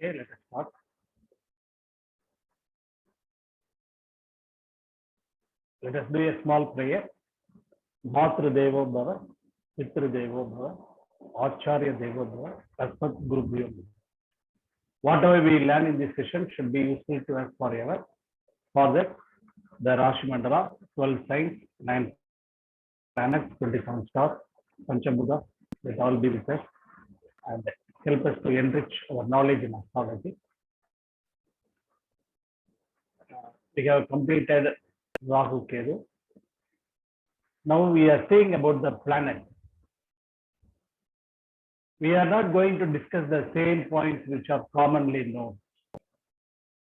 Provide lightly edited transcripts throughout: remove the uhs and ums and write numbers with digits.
Okay, let us start. Let us do a small prayer. Matru Devo Bhava, Pitru Devo Bhava, Acharya Devo Bhava, Tasmat Guru Bhyo Bhava. Whatever we learn in this session should be useful to us forever. For that, the Rashi Mandala, 12 signs, 9 planets, 27 stars, Panchabhuta, that all be with us and help us to enrich our knowledge in astrology. We have completed Rahu Ketu. Now we are saying about the planet. We are not going to discuss the same points which are commonly known.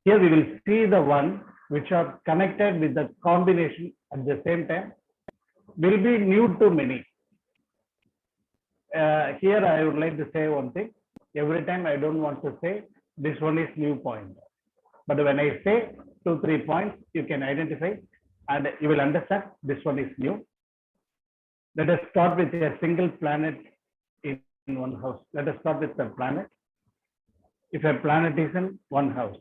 Here we will see the one which are connected with the combination at the same time will be new to many. Here I would like to say one thing. Every time I don't want to say this one is new point. But when I say 2-3 points, you can identify and you will understand this one is new. Let us start with a single planet in one house. Let us start with the planet. If a planet is in one house,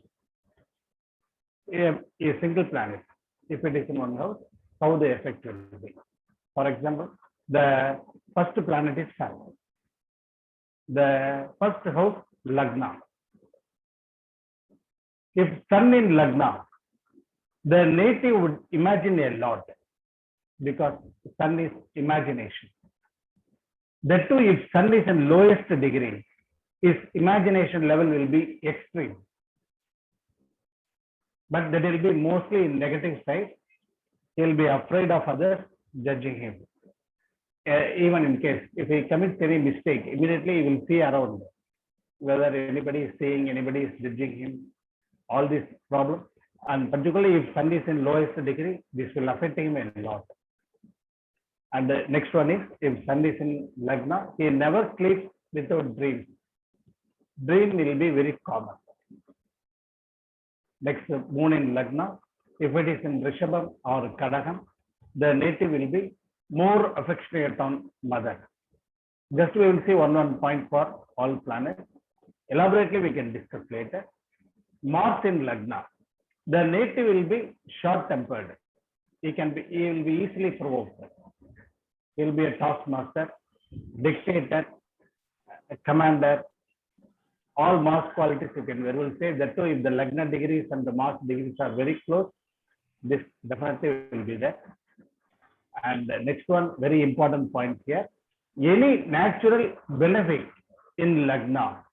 a single planet, if it is in one house, how the effect will be. For example, the first planet is Sun. The first house, Lagna. If Sun in Lagna, the native would imagine a lot because Sun is imagination. That too, if Sun is in lowest degree, his imagination level will be extreme. But that will be mostly in negative side. He will be afraid of others judging him. Even in case, if he commits any mistake, immediately he will see around whether anybody is seeing, anybody is judging him, all these problems. And particularly if Sun is in lowest degree, this will affect him a lot. And the next one is, if Sun is in Lagna, he never sleeps without dreams. Dream will be very common. Next, Moon in Lagna, if it is in Rishabham or Kadakam, the native will be more affectionate on mother. Just we will see one point for all planets. Elaborately, we can discuss later. Mars in Lagna, the native will be short-tempered. He will be easily provoked. He will be a taskmaster, dictator, a commander. All Mars qualities you can very well say. That too, if the Lagna degrees and the Mars degrees are very close, this definitely will be there. And the next one, very important point here. Any natural benefit in Lagna,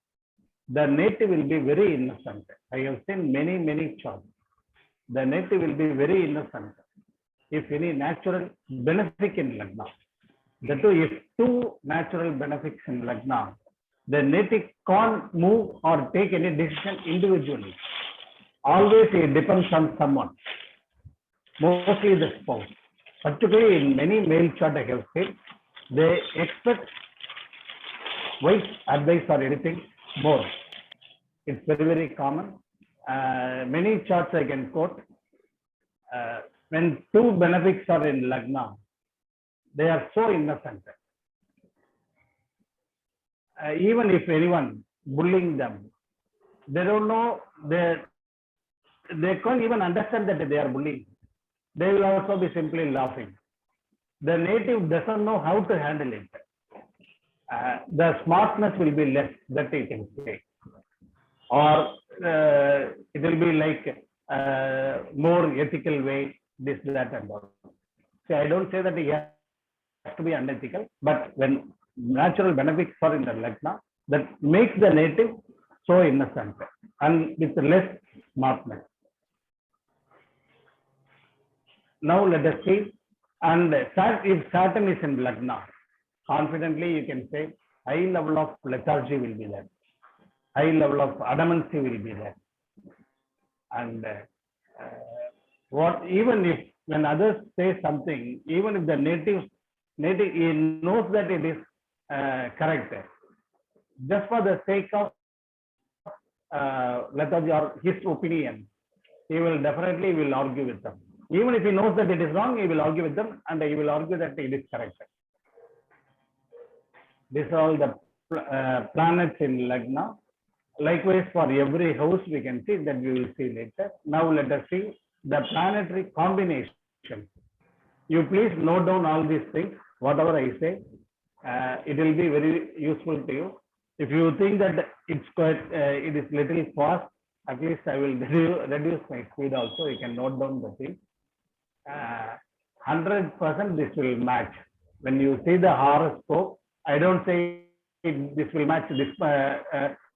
the native will be very innocent. I have seen many charts. The native will be very innocent. If any natural benefit in Lagna, that too, if two natural benefits in Lagna, the native can't move or take any decision individually. Always it depends on someone, mostly the spouse. Particularly in many male chart I have seen, they expect wife advice or anything more. It's very common. Many charts I can quote. When two benefits are in Lagna, they are so innocent. Even if anyone bullying them, they don't know, they can't even understand that they are bullying. They will also be simply laughing. The native doesn't know how to handle it. The smartness will be less, that you can say. Or it will be like more ethical way, this, that, and all. See, I don't say that he has to be unethical, but when natural benefits are in the Lagna, that makes the native so innocent and with less smartness. Now let us see, and if Saturn is in Lagna, confidently you can say high level of lethargy will be there, high level of adamancy will be there, and even if when others say something, even if the native he knows that it is correct, just for the sake of lethargy or his opinion, he will definitely argue with them. Even if he knows that it is wrong, he will argue with them and he will argue that it is correct. These are all the planets in Lagna. Likewise, for every house, we can see that we will see later. Now, let us see the planetary combination. You please note down all these things, whatever I say. It will be very useful to you. If you think that it's quite, it is little fast, at least I will reduce my speed also. You can note down the thing. 100% this will match. When you see the horoscope, I don't say this will match this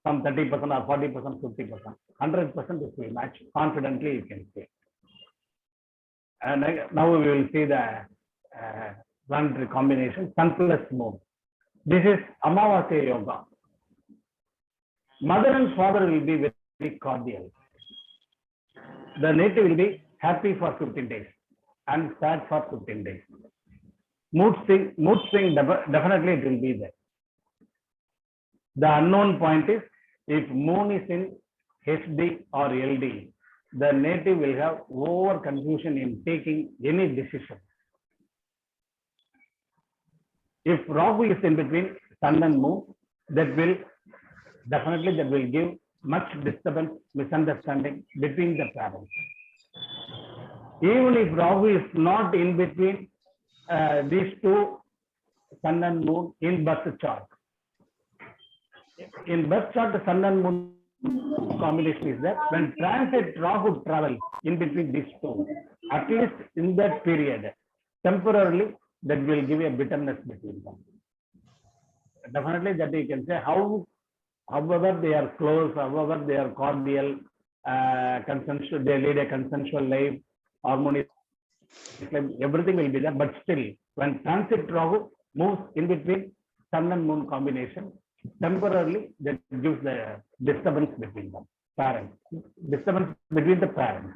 some 30% or 40%, 50%. 100% this will match. Confidently, you can say. And now we will see the planetary combination, Sun plus Moon. This is Amavasya Yoga. Mother and father will be very cordial. The native will be happy for 15 days and sad for 15 days. Mood swing definitely it will be there. The unknown point is if moon is in HD or LD, the native will have over confusion in taking any decision. If Rahu is in between sun and moon, that will give much disturbance, misunderstanding between the parents. Even if Rahu is not in between these two, sun and moon, in birth chart. In birth chart, the sun and moon combination is that when transit Rahu travels in between these two, at least in that period, temporarily, that will give a bitterness between them. Definitely that you can say however they are close, however they are cordial, consensual, they lead a consensual life, harmonious life, everything will be there. But still, when transit Rahu moves in between sun and moon combination, temporarily that gives the disturbance between them, parents. Disturbance between the parents.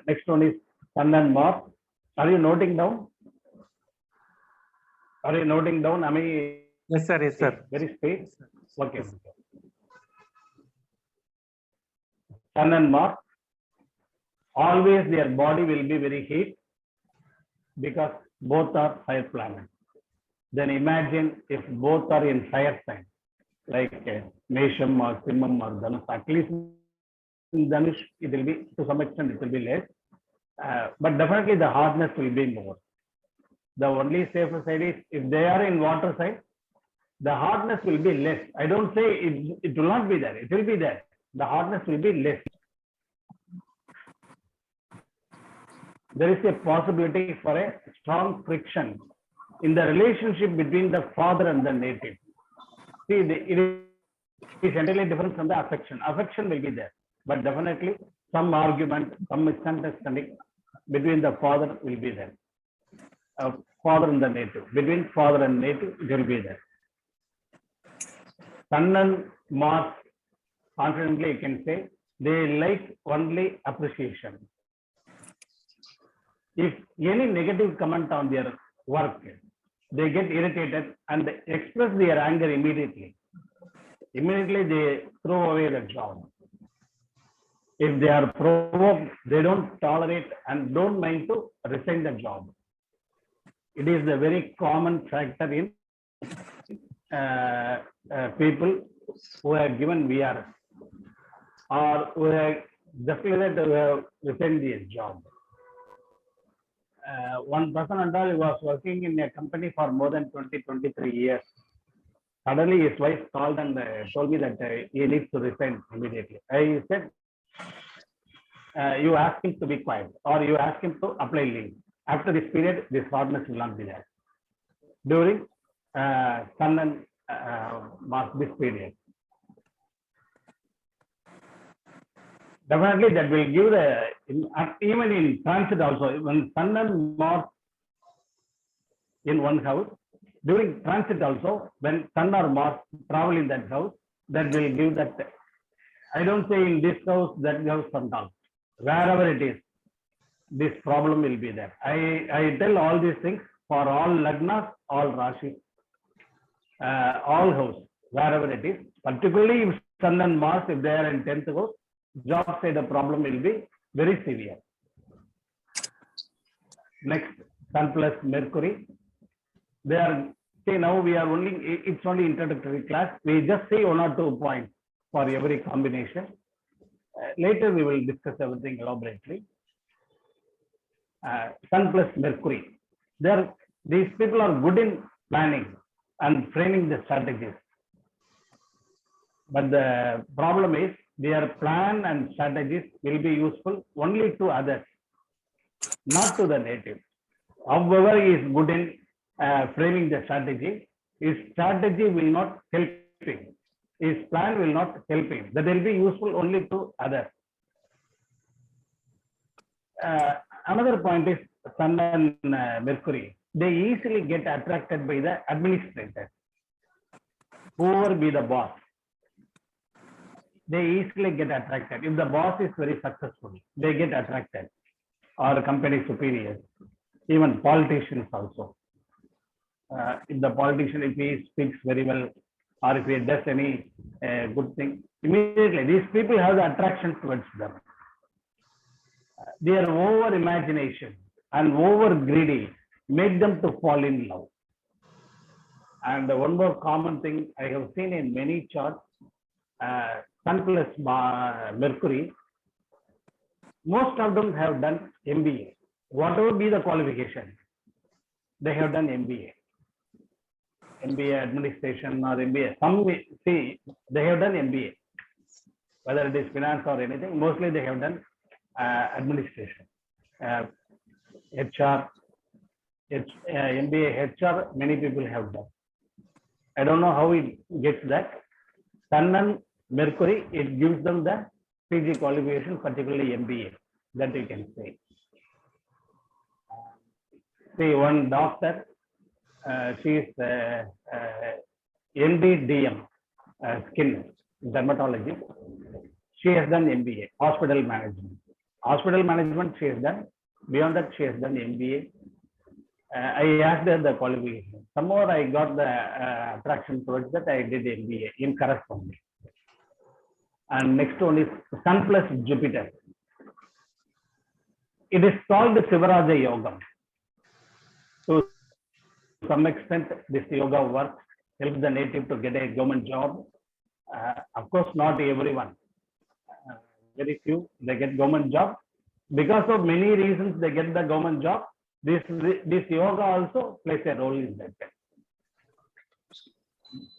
Next one is Sun and Mars. Are you noting down? Are you noting down? I mean, yes, sir. Yes, sir. Very space. Okay. Sun and Mars. Always their body will be very heat because both are fire planets. Then imagine if both are in fire sign, like Mesham or Simmam or Dhanush. At least in Dhanush, it will be, to some extent, it will be less. But definitely the hardness will be more. The only safer side is if they are in water side, the hardness will be less. I don't say it will not be there. It will be there. The hardness will be less. There is a possibility for a strong friction in the relationship between the father and the native. See, it is entirely different from the affection. Affection will be there, but definitely some argument, some misunderstanding between the father will be there. Father and the native. Between father and native, it will be there. Sun and Mars, confidently you can say, they like only appreciation. If any negative comment on their work, they get irritated and they express their anger immediately. Immediately they throw away the job. If they are provoked, they don't tolerate and don't mind to resign the job. It is a very common factor in people who have given VRS or who have just like that who have resigned their job. One person and all was working in a company for more than 23 years. Suddenly his wife called and told me that he needs to resign immediately. I said, you ask him to be quiet or you ask him to apply leave. After this period, this hardness will not be there. During Sun and Mars, this period. Definitely that will give the, even in transit also, when Sun and Mars in one house, during transit also, when Sun or Mars travel in that house, that will give that, I don't say in this house, that house, sometimes, wherever it is, this problem will be there. I tell all these things for all Lagnas, all Rashis, all house, wherever it is, particularly if Sun and Mars, if they are in 10th house, job side the problem will be very severe. Next, Sun plus Mercury. They are See, now we are only, it's only introductory class. We just say 1 or 2 points for every combination. Later we will discuss everything elaborately. Sun plus Mercury. These people are good in planning and framing the strategies. But the problem is their plan and strategies will be useful only to others, not to the native. However, he is good in framing the strategy. His strategy will not help him. His plan will not help him. That will be useful only to others. Another point is Sun and Mercury. They easily get attracted by the administrator, whoever be the boss. They easily get attracted. If the boss is very successful, they get attracted, or company superiors, even politicians also. If the politician, if he speaks very well, or if he does any good thing, immediately these people have the attraction towards them. Their over imagination and over greedy make them to fall in love. And one more common thing I have seen in many charts, Sun plus Mercury, most of them have done MBA. Whatever be the qualification, they have done MBA. MBA administration or MBA. Some see, they have done MBA. Whether it is finance or anything, mostly they have done administration. HR, MBA, HR, many people have done. I don't know how it gets that. Sun and Mercury, it gives them the PG qualification, particularly MBA, that you can say. See, one doctor, she is MD-DM, skin dermatology. She has done MBA, hospital management. Hospital management she has done. Beyond that, she has done MBA. I asked her the qualification. Somehow I got the attraction towards that. I did MBA in correspondence. And next one is Sun plus Jupiter. It is called the Sivaraja Yoga. To some extent, this yoga works, helps the native to get a government job. Of course, not everyone. Very few, they get government job. Because of many reasons, they get the government job. This yoga also plays a role in that.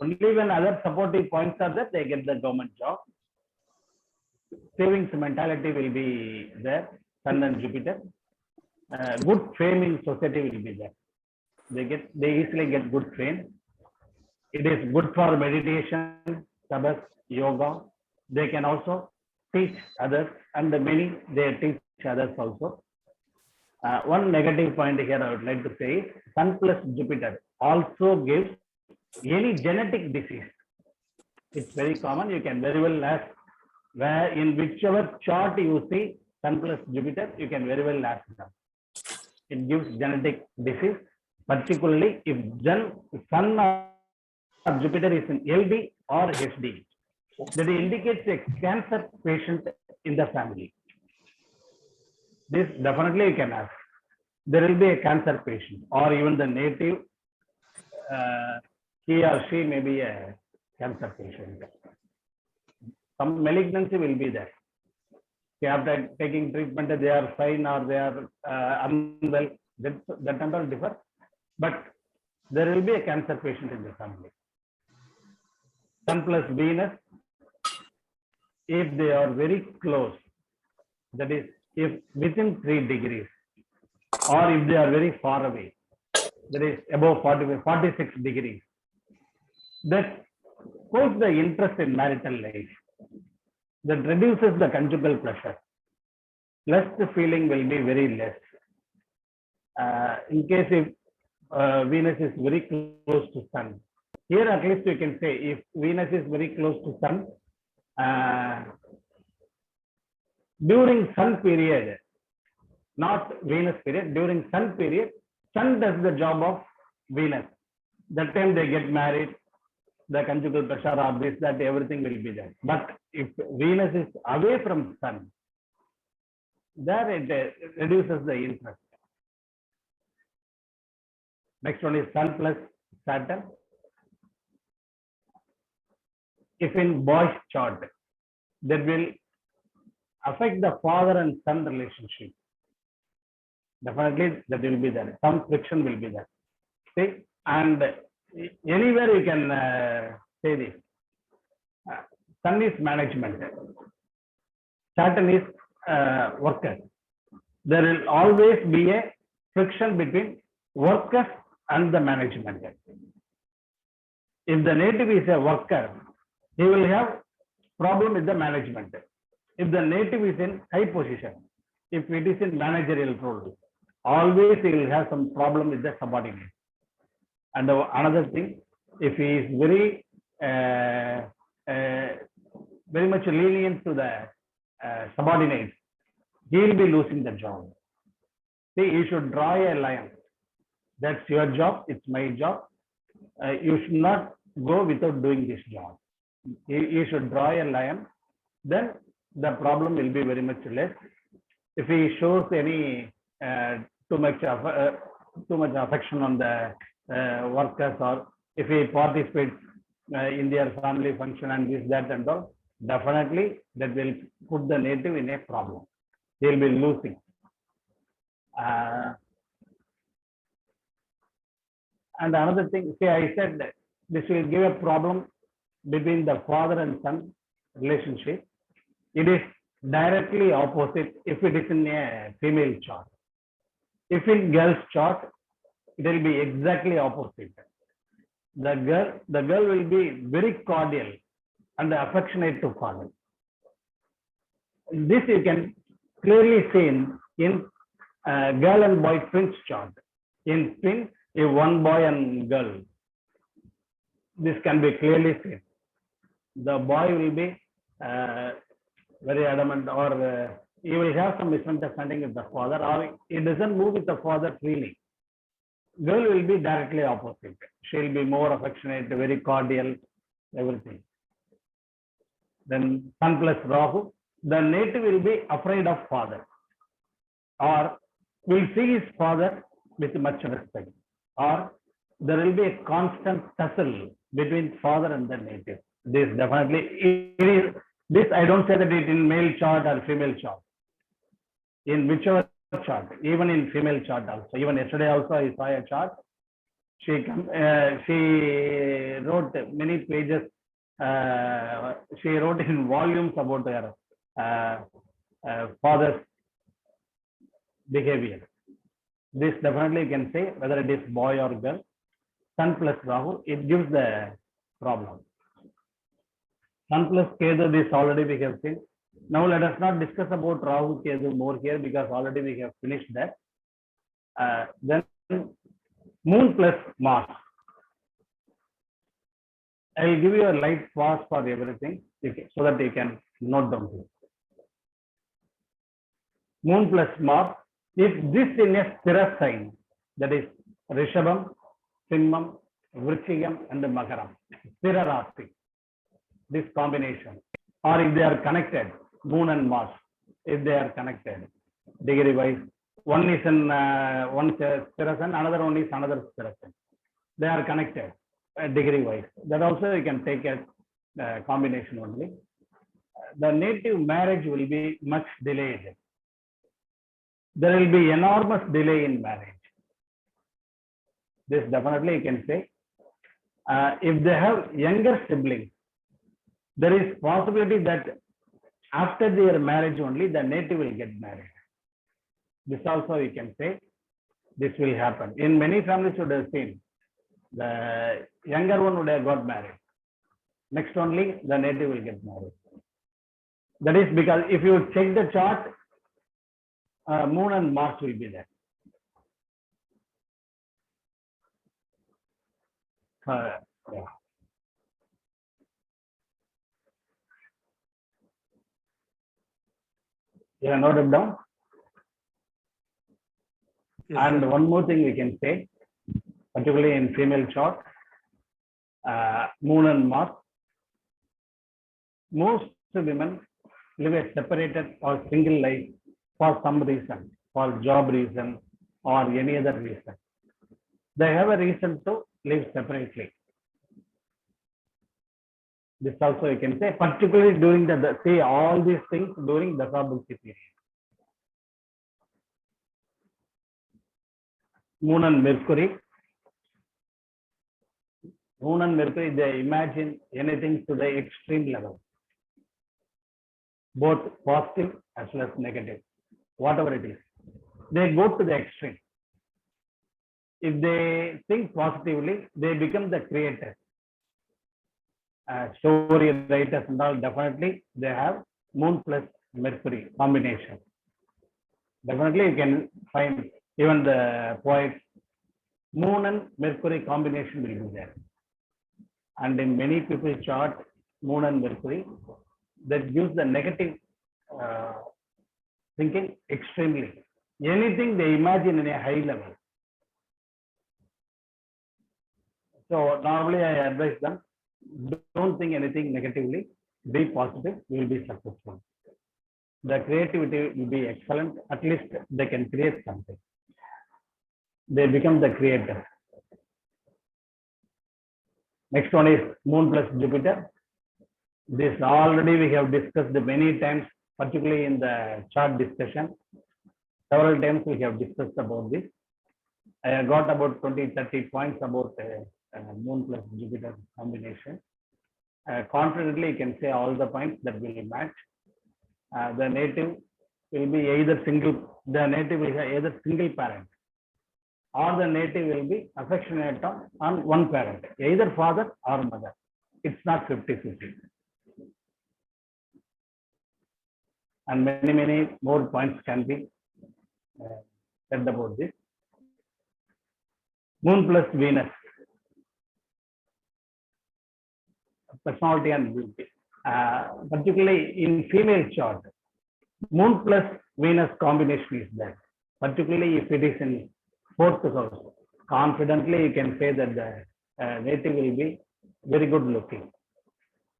Only when other supportive points are there, they get the government job. Savings mentality will be there, Sun and Jupiter. Good fame in society will be there. They easily get good fame. It is good for meditation, sabbath, yoga. They can also teach others, and many they teach others also. One negative point here I would like to say is Sun plus Jupiter also gives any genetic disease. It's very common. You can very well ask where in whichever chart you see Sun plus Jupiter, you can very well ask them. It gives genetic disease, particularly if Sun or Jupiter is in LD or HD. That indicates a cancer patient in the family. This definitely you can ask. There will be a cancer patient, or even the native, he or she may be a cancer patient. Some malignancy will be there. After taking treatment, they are fine or they are unwell. That and all differ. But there will be a cancer patient in the family. Sun plus Venus, if they are very close, that is, if within 3 degrees, or if they are very far away, that is above 46 degrees, that pulls the interest in marital life, that reduces the conjugal pleasure. Lust feeling will be very less. In case if Venus is very close to Sun, here at least you can say if Venus is very close to Sun, during Sun period, not Venus period, during Sun period, Sun does the job of Venus. That time they get married, the conjugal pressure or this, that, everything will be there. But if Venus is away from Sun, there it reduces the interest. Next one is Sun plus Saturn. If in boy's chart, that will affect the father and son relationship. Definitely that will be there. Some friction will be there. See, and anywhere you can say this. Sun is management. Saturn is worker. There will always be a friction between workers and the management. If the native is a worker, he will have problem with the management. If the native is in high position, if it is in managerial role, always he will have some problem with the subordinate. And another thing, if he is very much lenient to the subordinates, he will be losing the job. See, you should draw a line. That's your job. It's my job. You should not go without doing this job. You should draw a line. Then the problem will be very much less. If he shows any too much affection on the workers, or if he participates in their family function and this, that, and all, definitely that will put the native in a problem. He will be losing. And another thing, see, I said that this will give a problem between the father and son relationship. It is directly opposite if it is in a female chart. If in girl's chart, it will be exactly opposite. The girl will be very cordial and affectionate to father. This you can clearly see in girl and boy twins chart. In twin, if one boy and girl, this can be clearly seen. The boy will be very adamant, or he will have some misunderstanding with the father, or he doesn't move with the father freely. Girl will be directly opposite. She will be more affectionate, very cordial, everything. Then Sun plus Rahu, the native will be afraid of father, or will see his father with much respect, or there will be a constant tussle between father and the native. This definitely, this I don't say that it in male chart or female chart. In whichever chart, even in female chart also. Even yesterday also I saw a chart. She wrote many pages. She wrote in volumes about her father's behavior. This definitely you can say whether it is boy or girl. Sun plus Rahu, it gives the problem. Sun plus Ketu, this already we have seen. Now let us not discuss about Rahu Ketu more here, because already we have finished that. Then Moon plus Mars. I will give you a light pause for everything so that you can note down here. Moon plus Mars. If this in a Sthira sign, that is Rishabham, Simham, Vrishchigam, and Makaram, Sthira Rasi, this combination, or if they are connected, Moon and Mars, if they are connected degree wise, one is in one Sthira sign, another one is another Sthira sign. They are connected degree wise. That also you can take a combination only. The native marriage will be much delayed. There will be enormous delay in marriage. This definitely you can say. If they have younger siblings, there is possibility that after their marriage only the native will get married. This also you can say this will happen. In many families you would have seen the younger one would have got married. Next only the native will get married. That is because if you check the chart, Moon and Mars will be there. Yeah. You have noted down? Yes, and sir. One more thing we can say, particularly in female chart, Moon and Mars, most women live a separated or single life for some reason, for job reason or any other reason. They have a reason to live separately. This also you can say, particularly during the see all these things during the Dasabhuti period. Moon and Mercury. Moon and Mercury, they imagine anything to the extreme level, both positive as well as negative, whatever it is. They go to the extreme. If they think positively, they become the creators. Story writers and all, definitely they have Moon plus Mercury combination. Definitely you can find even the poets, Moon and Mercury combination will be there. And in many people's chart, Moon and Mercury, that gives the negative thinking extremely. Anything they imagine in a high level. So normally I advise them, don't think anything negatively, be positive, you will be successful. The creativity will be excellent, at least they can create something. They become the creator. Next one is Moon plus Jupiter. This already we have discussed many times, particularly in the chart discussion. Several times we have discussed about this. I got about 20-30 points about Moon plus Jupiter combination. Confidently, you can say all the points that will match. The native will be either single. The native will have either single parent, or the native will be affectionate on one parent, either father or mother. It's not 50-50. And many more points can be said about this. Moon plus Venus. Personality and beauty. Particularly in female chart, Moon plus Venus combination is there. Particularly if it is in 4th house, confidently you can say that the native will be very good looking.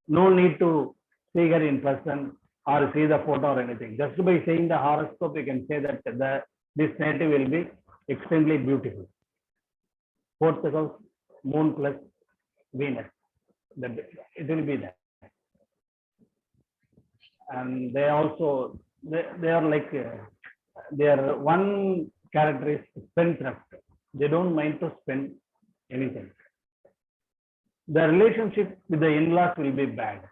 No need to see her in person or see the photo or anything. Just by seeing the horoscope, you can say that this native will be extremely beautiful. 4th house, Moon plus Venus. It will be there. And they also, they are like, their one character is spendthrift. They don't mind to spend anything. The relationship with the in-laws will be bad.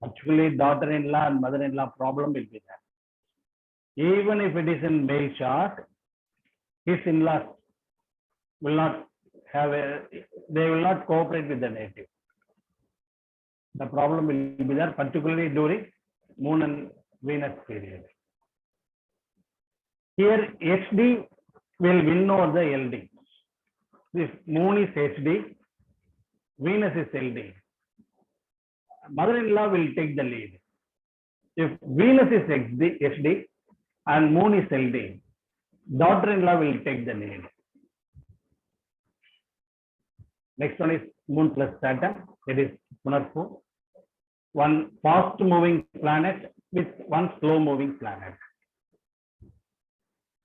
Actually, daughter-in-law and mother-in-law problem will be there. Even if it is in male chart, his in-laws will not have they will not cooperate with the native. The problem will be there, particularly during Moon and Venus period. Here, HD will win over the LD. If Moon is HD, Venus is LD. Mother-in-law will take the lead. If Venus is HD and Moon is LD, daughter-in-law will take the lead. Next one is Moon plus Saturn. It is Punarpu. One fast-moving planet with one slow-moving planet.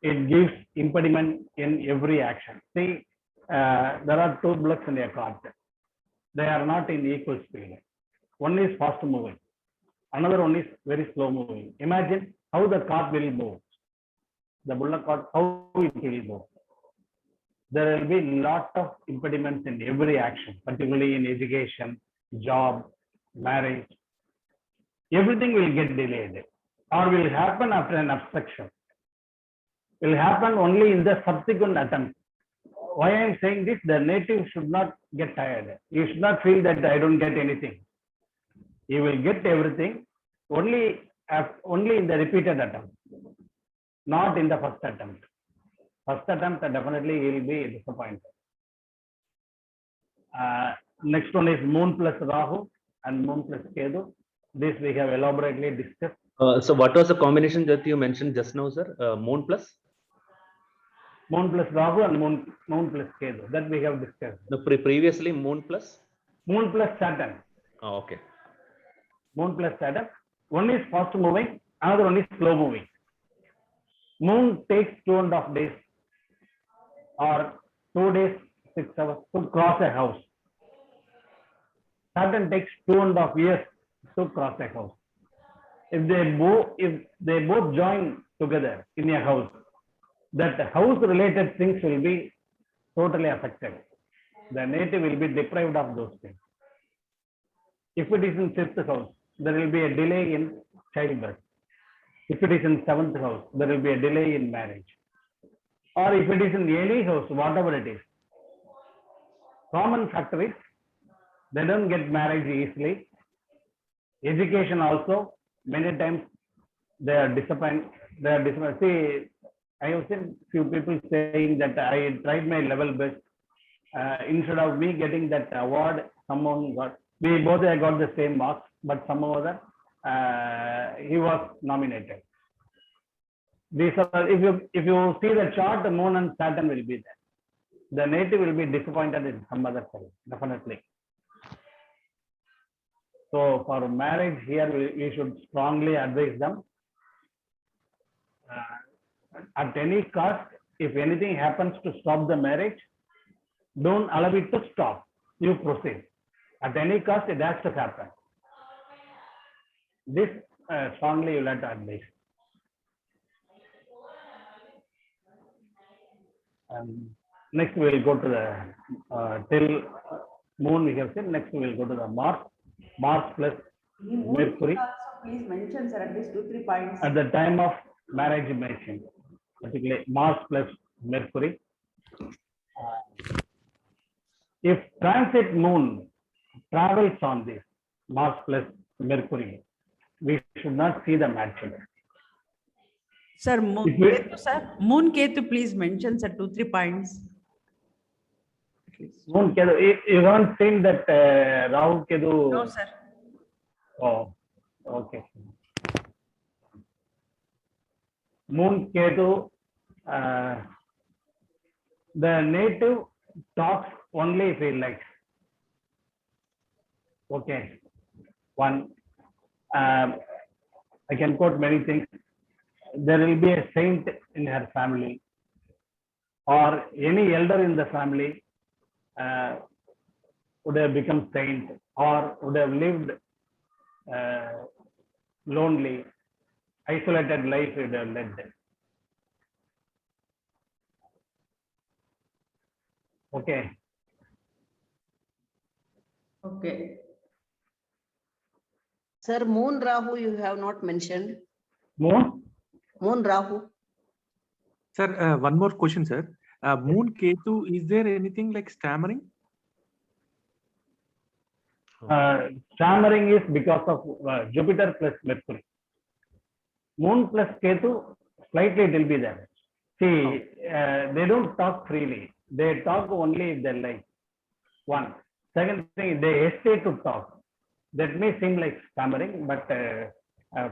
It gives impediment in every action. See, there are two blocks in a card. They are not in equal speed. One is fast-moving. Another one is very slow-moving. Imagine how the card will move. The bullock card, how it will move. There will be a lot of impediments in every action, particularly in education, job, marriage. Everything will get delayed or will happen after an obstruction. Will happen only in the subsequent attempt. Why I am saying this, the native should not get tired. You should not feel that I don't get anything. You will get everything only in the repeated attempt, not in the first attempt. First attempt, definitely he will be disappointed. Next one is Moon plus Rahu and Moon plus Ketu. This we have elaborately discussed. So what was the combination that you mentioned just now, sir? Moon plus? Moon plus Rahu and Moon plus Ketu. That we have discussed. No, previously Moon plus? Moon plus Saturn. Oh, okay. Moon plus Saturn. One is fast moving, another one is slow moving. Moon takes 2.5 days or 2 days 6 hours to cross a house. Saturn takes 2.5 years to cross a house. If they both join together in a house, that house related things will be totally affected. The native will be deprived of those things. If it is in 5th house, there will be a delay in childbirth. If it is in 7th house, there will be a delay in marriage. Or if it is in any house, whatever it is. Common factor is they don't get married easily. Education also, many times they are disappointed. See, I have seen few people saying that I tried my level best. Instead of me getting that award, someone got. We both got the same marks, but somehow or other, he was nominated. These are, if you see the chart, the moon and Saturn will be there. The native will be disappointed in some other side, definitely. So for marriage here, we should strongly advise them. At any cost, if anything happens to stop the marriage, don't allow it to stop. You proceed. At any cost, it has to happen. This strongly you have to advise. Next we will go to the till moon we have seen. Next we will go to the Mars. Mars plus Mercury. Also, please mention, sir, at least 2-3 points. At the time of marriage mentioned, particularly Mars plus Mercury. If transit moon travels on this Mars plus Mercury, we should not see the matching. Sir, Moon Ketu, please mention, sir, 2-3 points. Moon Ketu, you haven't seen that Rahu Ketu? No, sir. Oh, okay. Moon Ketu, the native talks only if he likes. Okay. One, I can quote many things. There will be a saint in her family, or any elder in the family would have become saint, or would have lived lonely, isolated life would have led. Okay. Okay. Sir, Moon Rahu you have not mentioned. Moon? Moon Rahu. Sir, one more question, sir. Moon Ketu, is there anything like stammering? Stammering is because of Jupiter plus Mercury. Moon plus Ketu, slightly it will be there. See, they don't talk freely. They talk only if they like. One. Second thing, they hesitate to talk. That may seem like stammering, but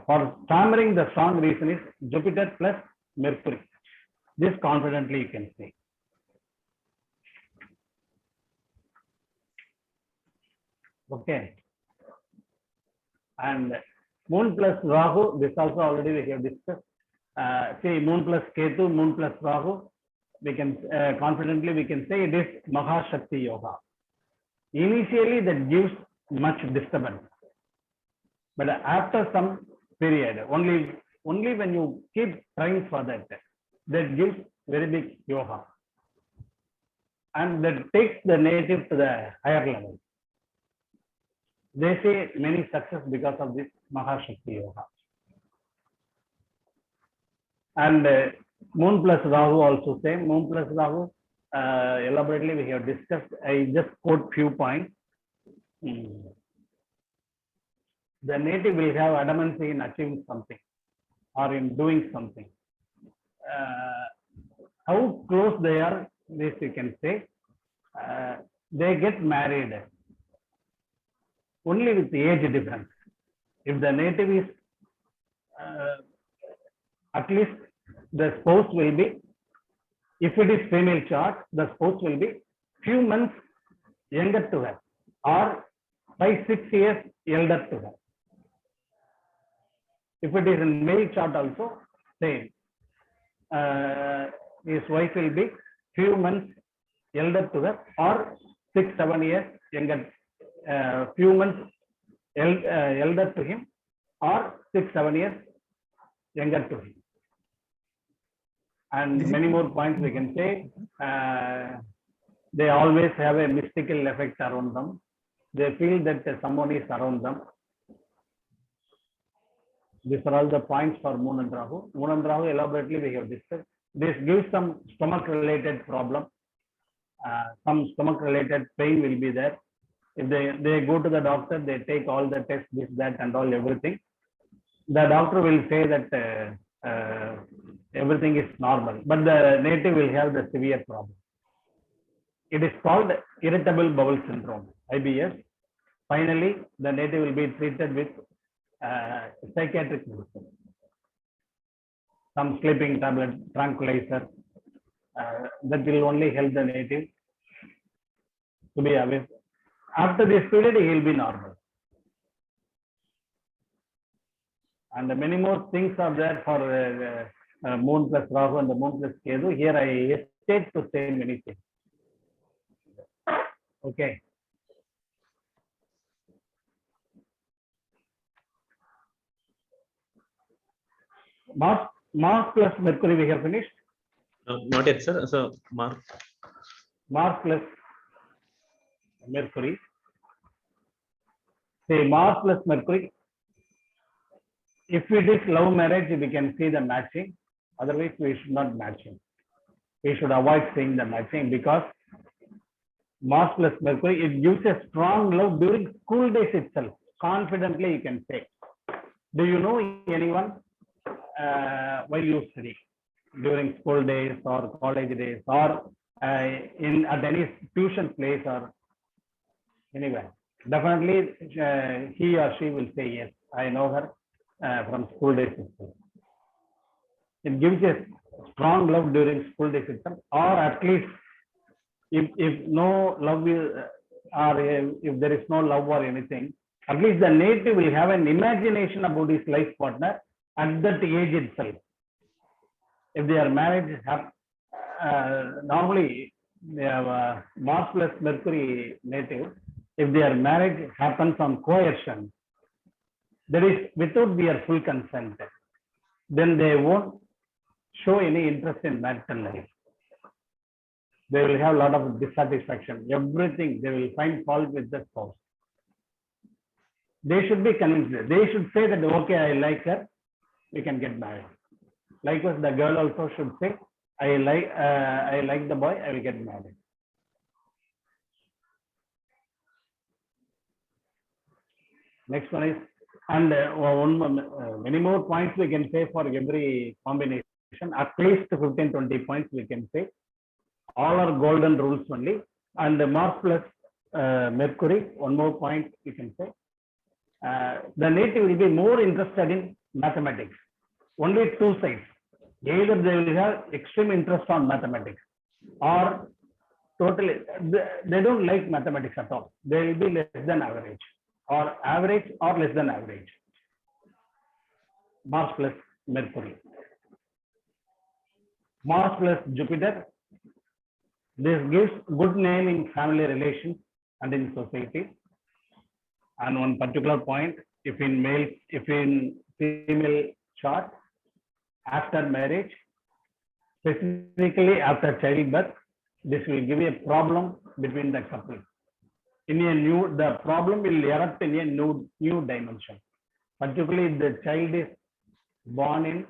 for stammering, the strong reason is Jupiter plus Mercury. This confidently you can say. Okay. And Moon plus Rahu, this also already we have discussed. See, Moon plus Ketu, Moon plus Rahu, we can confidently we can say it is Mahashakti Yoga. Initially that gives much disturbance, but after some period, only when you keep trying for that, that gives very big yoga, and that takes the native to the higher level. They say many success because of this Mahashakti Yoga. And Moon plus Rahu also same. Moon plus Rahu, elaborately we have discussed. I just quote few points. The native will have adamancy in achieving something or in doing something. How close they are, this you can say. They get married only with the age difference. If the native is at least the spouse will be, if it is female chart, the spouse will be few months younger to her, or 5-6 years elder to her. If it is in male chart also, same. His wife will be few months elder to her, or 6-7 years younger, few months elder to him, or 6-7 years younger to him. And This is- many more points we can say. They always have a mystical effect around them. They feel that someone is around them. These are all the points for Moon and Rahu. Moon and Rahu, elaborately we have discussed. This gives some stomach-related problem. Some stomach-related pain will be there. If they go to the doctor, they take all the tests, this, that, and all everything. The doctor will say that everything is normal, but the native will have the severe problem. It is called irritable bowel syndrome, IBS. Finally, the native will be treated with psychiatric medicine, some sleeping tablet, tranquilizer, that will only help the native to be aware. After this period, he will be normal. And many more things are there for Moon plus Rahu and the Moon plus Ketu. Here I hesitate to say many things. Okay. Mars plus Mercury we have finished. Not yet, sir. So, Mark. Mars plus Mercury. Say Mars plus Mercury. If it is love marriage, we can see the matching. Otherwise, we should not matching. We should avoid seeing the matching because Mars plus Mercury, it gives a strong love during school days itself. Confidently, you can say. Do you know anyone while you study during school days or college days or at any tuition place or anywhere? Definitely, he or she will say yes. I know her from school days itself. It gives a strong love during school days itself, or at least if no love will, or if there is no love or anything, at least the native will have an imagination about his life partner at that age itself. If they are married, normally they have Mars plus Mercury native. If their marriage happens on coercion, that is without their full consent, then they won't show any interest in marital life. They will have a lot of dissatisfaction. Everything they will find fault with the spouse. They should be convinced. They should say that okay, I like her, we can get married. Likewise, the girl also should say, I like the boy, I will get married. Next one is, and many more points we can say for every combination. At least 15-20 points we can say. All are golden rules only. And Mars plus Mercury, one more point you can say. The native will be more interested in mathematics. Only two sides. Either they will have extreme interest on mathematics, or totally they don't like mathematics at all. They will be less than average, or average or less than average. Mars plus Mercury. Mars plus Jupiter. This gives good name in family relations and in society. And one particular point, if in female chart, after marriage, specifically after childbirth, this will give a problem between the couple. The problem will erupt in a new dimension. Particularly if the child is born in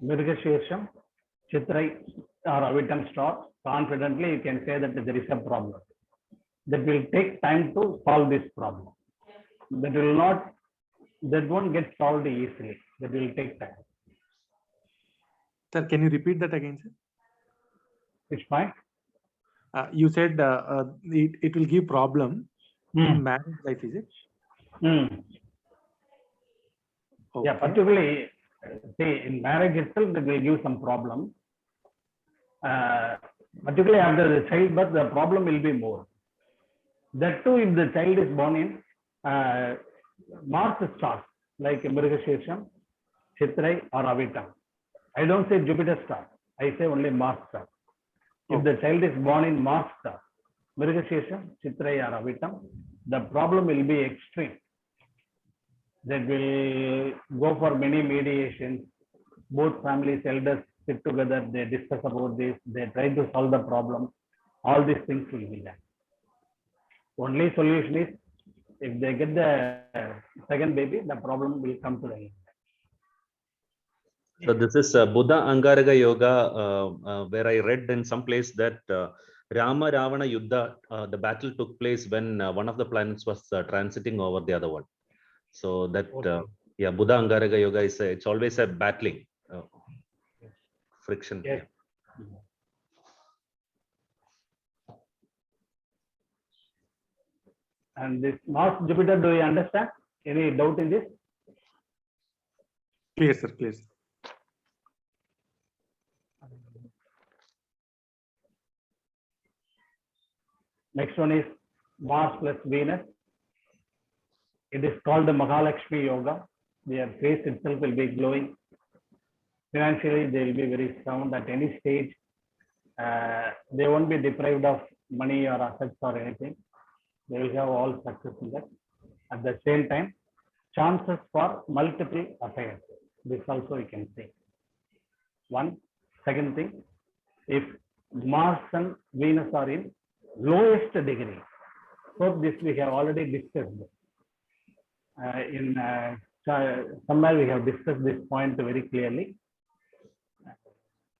Mrigashirsham, Chitrai or Avitam star, confidently you can say that there is a problem. That will take time to solve this problem. That won't get solved easily. That will take time. Sir, can you repeat that again, sir? Which point? You said it will give problem in marriage life, is it? Okay. Yeah, particularly say in marriage itself, that will give some problem. Particularly after the childbirth, the problem will be more. That too, if the child is born in Mars stars like Mrigashirsham, Chitrai or Avitam. I don't say Jupiter star. I say only Mars star. If the child is born in Mars star, Mrigashesha, Chitraya, or Avitam, the problem will be extreme. They will go for many mediations. Both families, elders sit together, they discuss about this, they try to solve the problem. All these things will be there. Only solution is if they get the second baby, the problem will come to the end. So this is Buddha Angaraga Yoga, where I read in some place that Rama Ravana Yuddha, the battle took place when one of the planets was transiting over the other one. So that Okay. yeah, Buddha Angaraga Yoga is it's always a battling, friction. Yes. Yeah. And this Mars Jupiter, do you understand? Any doubt in this? Clear, sir, clear. Sir. Next one is Mars plus Venus. It is called the Mahalakshmi Yoga. Their face itself will be glowing. Financially, they will be very sound at any stage. They won't be deprived of money or assets or anything. They will have all success in that. At the same time, chances for multiple affairs. This also you can say. One. Second thing, if Mars and Venus are in lowest degree. So this we have already discussed. Somewhere we have discussed this point very clearly.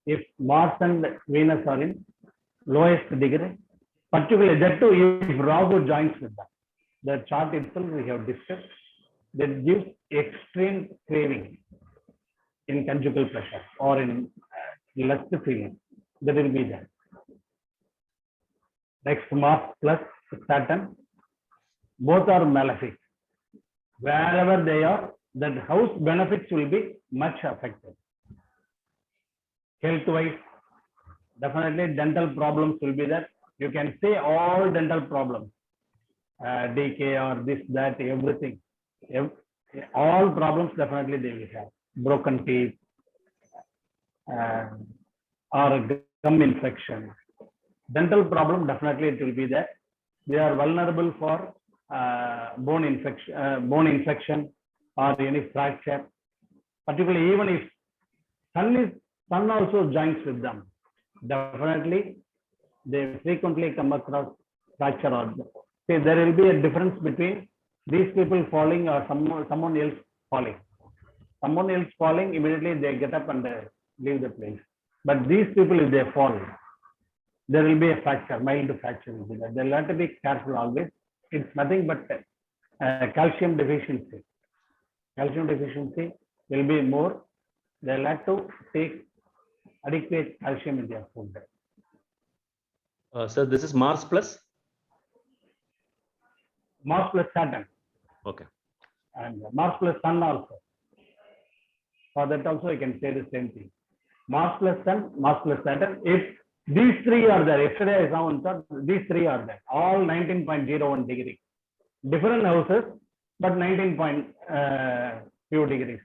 If Mars and Venus are in lowest degree, particularly that too if Rahu joins with them, the chart itself we have discussed, that gives extreme craving in conjugal pleasure or in lust feeling. That will be there. Next, Mars plus Saturn, both are malefic. Wherever they are, that house benefits will be much affected. Health-wise, definitely dental problems will be there. You can say all dental problems, decay or this, that, everything. All problems definitely they will have. Broken teeth or gum infection. Dental problem definitely it will be there. They are vulnerable for bone infection or any fracture. Particularly even if sun also joins with them, definitely they frequently come across fracture or say there will be a difference between these people falling or someone else falling. Someone else falling, immediately they get up and leave the place. But these people, if they fall, there will be a fracture, mild fracture will be there. They'll have to be careful always. It's nothing but calcium deficiency. Calcium deficiency will be more. They'll have to take adequate calcium in their food. So this is Mars plus? Mars plus Saturn. Okay. And Mars plus Sun also. For that also you can say the same thing. Mars plus Sun, Mars plus Saturn. If these three are there, yesterday I saw one chart, these three are there, all 19.01 degree. Different houses, but 19 point few degrees.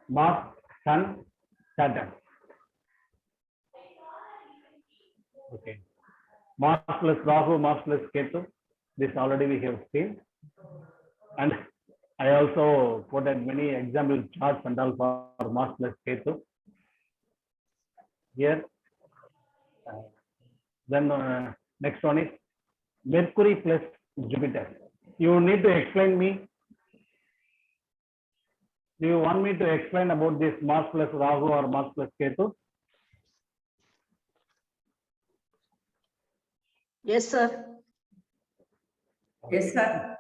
Mars, Sun, Saturn. Okay. Mars plus Rahu, Mars plus Ketu. This already we have seen. And I also quoted many example charts and all for Mars plus Ketu. Here. Then next one is Mercury plus Jupiter. You need to explain me. Do you want me to explain about this Mars plus Rahu or Mars plus Ketu? Yes, sir. Yes, sir.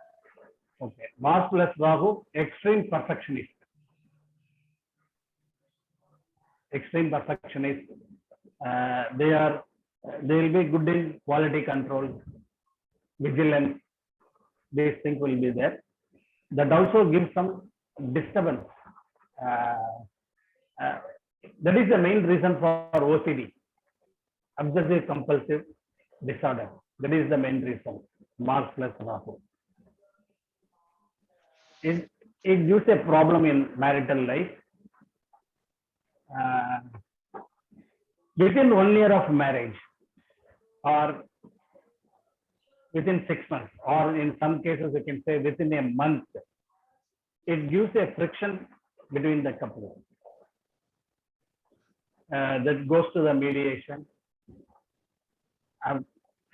Okay. Mars plus Rahu, extreme perfectionist. Extreme perfectionist. They will be good in quality control, vigilance. These things will be there. That also gives some disturbance. That is the main reason for OCD, obsessive compulsive disorder. That is the main reason. Mars plus Rahu. It gives a problem in marital life. within 1 year of marriage or within 6 months, or in some cases you can say within a month, it gives a friction between the couple. That goes to the mediation.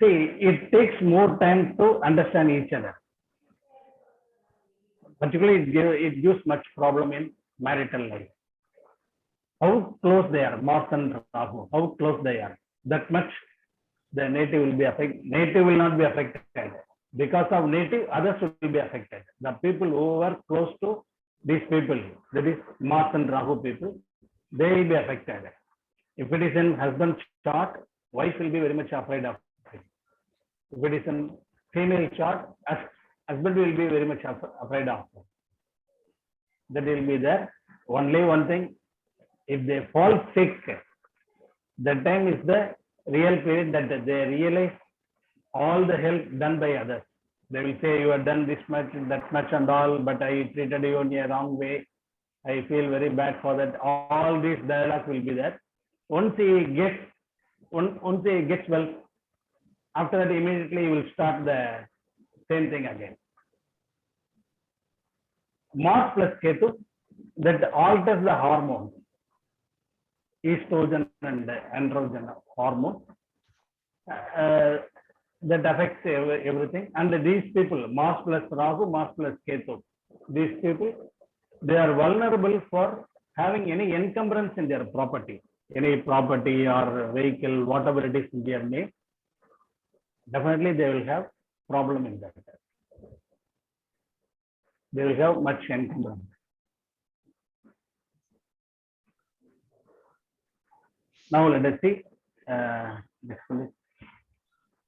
See, it takes more time to understand each other. Particularly, it gives much problem in marital life. How close they are, Mars and Rahu, how close they are, that much the native will be affected. Native will not be affected. Because of native, others will be affected. The people who are close to these people, that is Mars and Rahu people, they will be affected. If it is in husband chart, wife will be very much afraid of it. If it is in female chart, husband will be very much afraid of it. That will be there. Only one thing, if they fall sick, that time is the real period that they realize all the help done by others. They will say, you have done this much, that much and all, but I treated you in a wrong way. I feel very bad for that. All these dialogue will be there. Once he gets well, after that immediately he will start the same thing again. Mars plus Ketu, that alters the hormones, estrogen and androgen hormone, that affects everything. And these people, Mars plus Rahu, Mars plus Ketu, these people, they are vulnerable for having any encumbrance in their property, any property or vehicle, whatever it is in their name. Definitely they will have problem in that. They will have much encumbrance. Now let us see next one is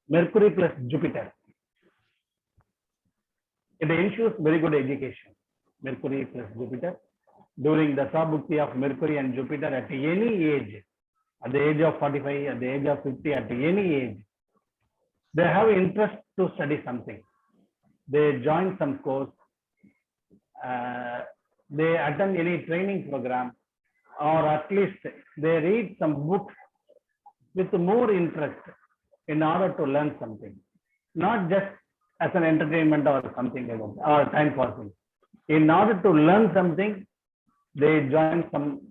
Mercury plus Jupiter. It ensures very good education. Mercury plus Jupiter. During the Sabhukti of Mercury and Jupiter at any age, at the age of 45, at the age of 50, at any age, they have interest to study something. They join some course, they attend any training program, or at least they read some books with more interest in order to learn something, not just as an entertainment or something like that, or time passing. In order to learn something, they join some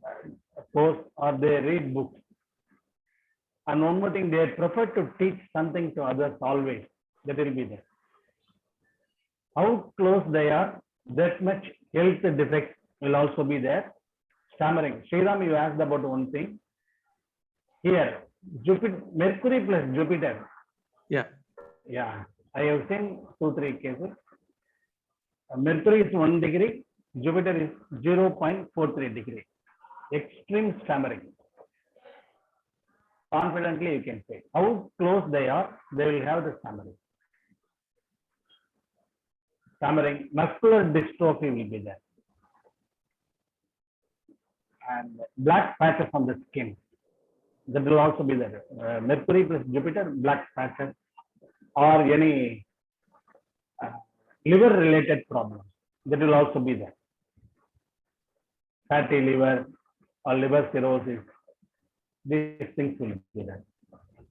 course or they read books. And one more thing, they prefer to teach something to others always. That will be there. How close they are, that much health defects will also be there. Stammering. Sriram, you asked about one thing. Here, Jupiter, Mercury plus Jupiter. Yeah. Yeah, I have seen 2-3 cases. Mercury is 1 degree, Jupiter is 0.43 degree. Extreme stammering. Confidently, you can say how close they are, they will have the stammering. Stammering, muscular dystrophy will be there. And black patches on the skin, that will also be there. Mercury plus Jupiter, black patches, or any liver related problems, that will also be there. Fatty liver or liver cirrhosis, these things will be there.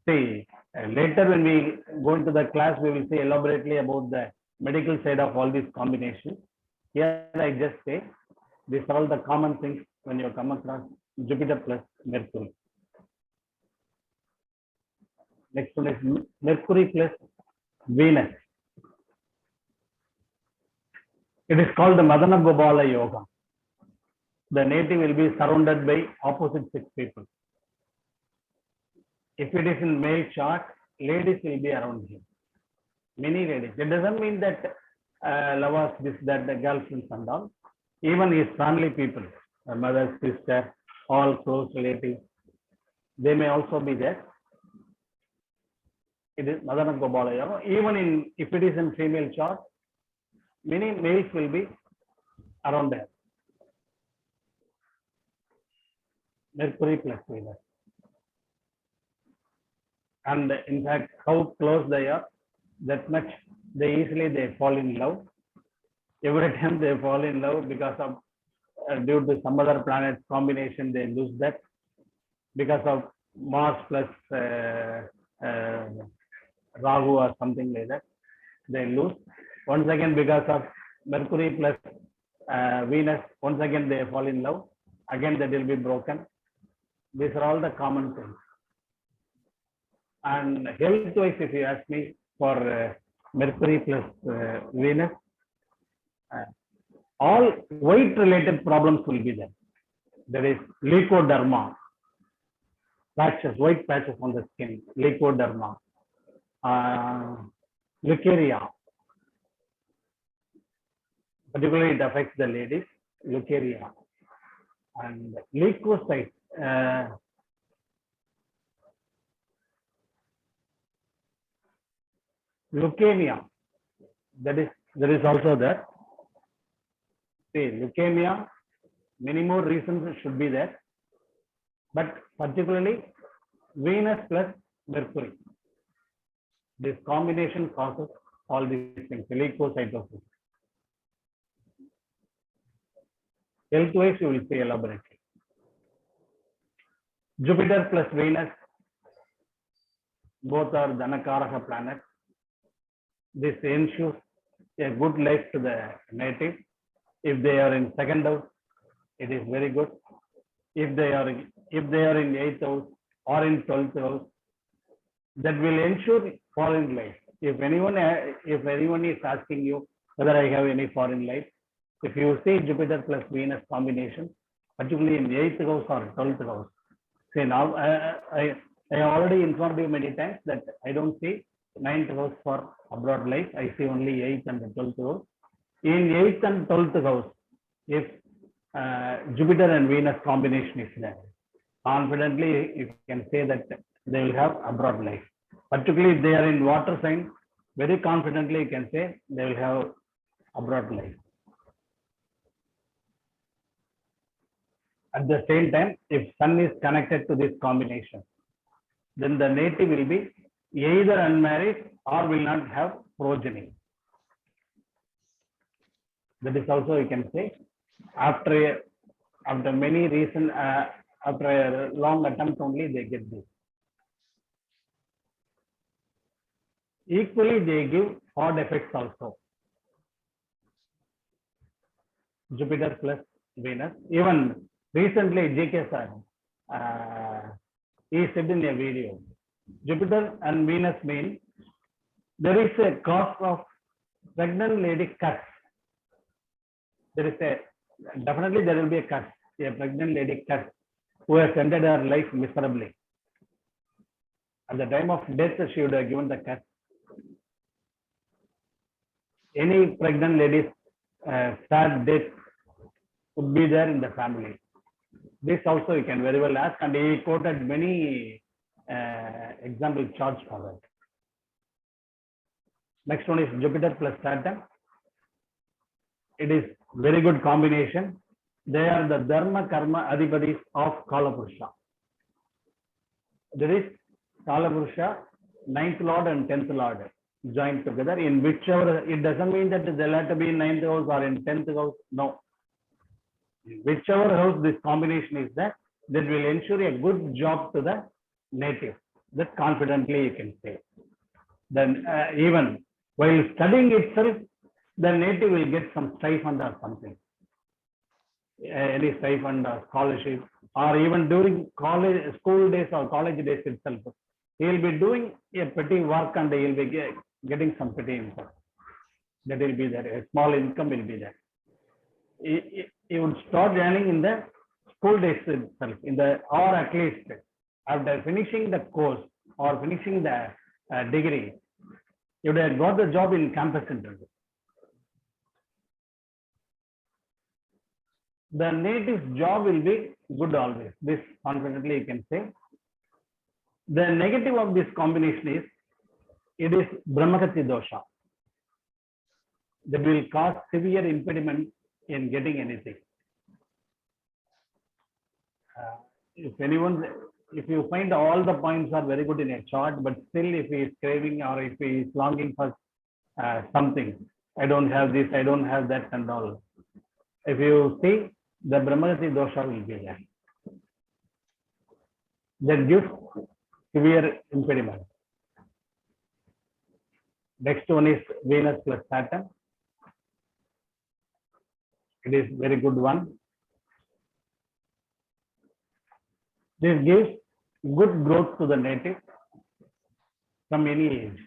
See, later when we go into the class, we will say elaborately about the medical side of all these combinations. Here I just say, these are all the common things when you come across Jupiter plus Mercury. Next one is Mercury plus Venus. It is called the Madana Gobala Yoga. The native will be surrounded by opposite sex people. If it is in male chart, ladies will be around him. Many ladies. It doesn't mean that lovers, this, that, the girlfriends and all. Even his family people, mother, sister, all close relatives, they may also be there. It is Madana Gobala Yoga. Even in, if it is in female chart, many males will be around there. Mercury plus Venus. And in fact, how close they are, that much they easily fall in love. Every time they fall in love because of due to some other planet combination, they lose that. Because of Mars plus Rahu or something like that, they lose. Once again, because of Mercury plus Venus, once again they fall in love. Again, that will be broken. These are all the common things. And health-wise, if you ask me, for Mercury plus Venus, all weight-related problems will be there. There is leukoderma, patches, white patches on the skin, leukoderma, leukorrhea. Particularly, it affects the ladies, leukorrhea, and leukocytes. Leukemia, there is also there. See, leukemia, many more reasons should be there, but particularly Venus plus Mercury. This combination causes all these things, leukocytosis. Health-wise, you will see elaborately. Jupiter plus Venus, both are Dhanakaraka planets. This ensures a good life to the native. If they are in second house, it is very good. If they are in 8th house or in 12th house, that will ensure foreign life. If anyone is asking you whether I have any foreign life, if you see Jupiter plus Venus combination, particularly in 8th house or 12th house, say now I already informed you many times that I don't see 9th house for abroad life. I see only 8th and 12th house. In 8th and 12th house, if Jupiter and Venus combination is there, confidently you can say that they will have abroad life. Particularly if they are in water sign, very confidently you can say they will have abroad life. At the same time, if Sun is connected to this combination, then the native will be either unmarried or will not have progeny. That is also you can say after many reasons, after a long attempt only they get this. Equally, they give odd effects also. Jupiter plus Venus. Even recently, J.K. sir, he said in a video, Jupiter and Venus mean there is a cause of pregnant lady curse. There is definitely there will be a curse, a pregnant lady curse who has ended her life miserably. At the time of death, she would have given the curse. Any pregnant lady's sad death would be there in the family. This also you can very well ask, and he quoted many example charts for that. Next one is Jupiter plus Saturn. It is very good combination. They are the Dharma Karma Adhipatis of Kalapurusha. There is Kalapurusha, 9th Lord and 10th Lord joined together in whichever. It doesn't mean that they'll have to be in 9th house or in 10th house. No. Whichever house this combination is there, that will ensure a good job to the native. That confidently you can say. Then even while studying itself, the native will get some stipend or something. Any stipend or scholarship, or even during college, school days or college days itself, he will be doing a petty work and he will be getting some petty income. That will be there. A small income will be there. He would start earning in the school days itself, or at least after finishing the course or finishing the degree, you would have got the job in campus interview. The native's job will be good always. This confidently you can say. The negative of this combination is, it is Brahmakati dosha. That will cause severe impediment in getting anything. If you find all the points are very good in a chart, but still if he is craving or if he is longing for something, I don't have this, I don't have that and all. If you see, the Brahmakati dosha will be there. that gives severe impediment. Next one is Venus plus Saturn. It is very good one. This gives good growth to the native from any age.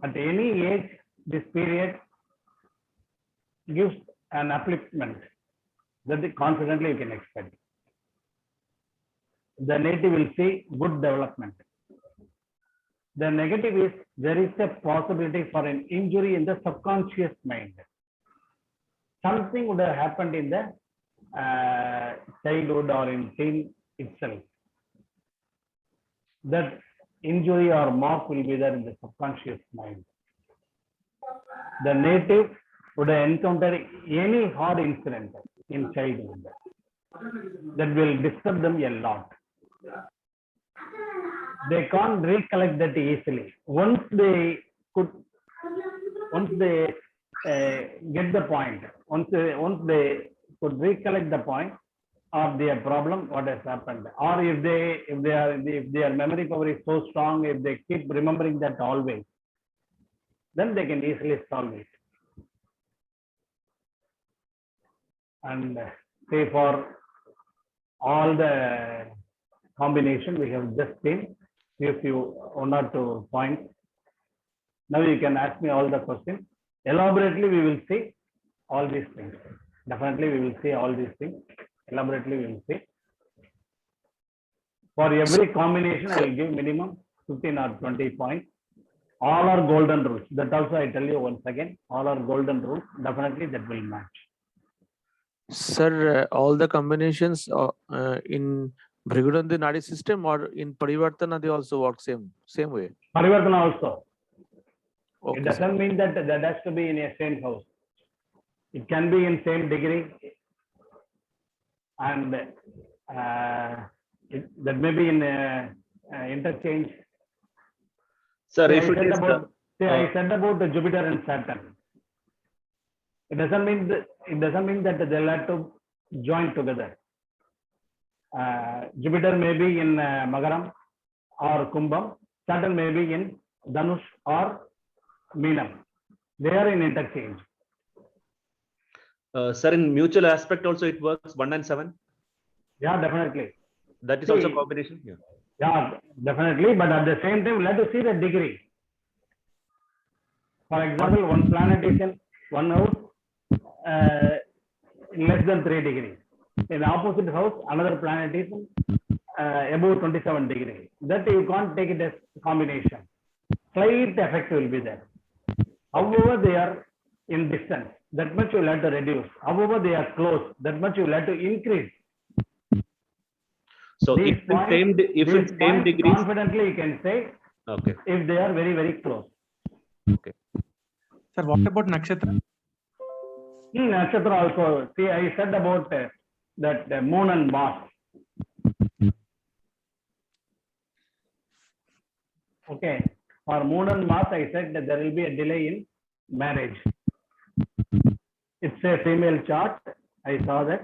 At any age, this period gives an upliftment that confidently you can expect. The native will see good development. The negative is there is a possibility for an injury in the subconscious mind. Something would have happened in the childhood or in teen itself. That injury or mark will be there in the subconscious mind. The native would have encountered any hard incident in childhood that will disturb them a lot. They can't recollect that easily. Once they get the point, once they could recollect the point of their problem, what has happened, or if their memory power is so strong, if they keep remembering that always, then they can easily solve it. And say for all the combination we have just seen, if you 1 or 2 points. Now you can ask me all the questions. Elaborately, we will see all these things. Definitely, we will see all these things. Elaborately, we will see. For every combination, I will give minimum 15 or 20 points. All are golden rules. That also I tell you once again, all are golden rules. Definitely that will match. Sir, all the combinations in Bhrigunandi Nadi system or in Parivartana, they also work same way. Parivartana also. Okay, It doesn't mean that that has to be in a same house. It can be in same degree, and that may be in interchange. Sir, See, if it is I said about the Jupiter and Saturn. It doesn't mean that they'll have to join together. Jupiter may be in Magaram or Kumbham. Saturn may be in Dhanush or Meenam. They are in interchange. sir, in mutual aspect also it works 1 and 7. Yeah, definitely. That is See, also combination. Yeah. Yeah, definitely. But at the same time, we'll have to see the degree. For example, one planet is in one house in less than 3 degrees. In the opposite house, another planet is above 27 degrees. That you can't take it as combination. Slight effect will be there. However, they are in distance. That much you will have to reduce. However, they are close. That much you will have to increase. So These if in points- same these same points degrees. confidently you can say Okay. if they are very, very close. Sir, what about nakshatra? Nakshatra also. See, I said about that moon and Mars. Okay. For moon and Mars, I said that there will be a delay in marriage. It's a female chart. I saw that.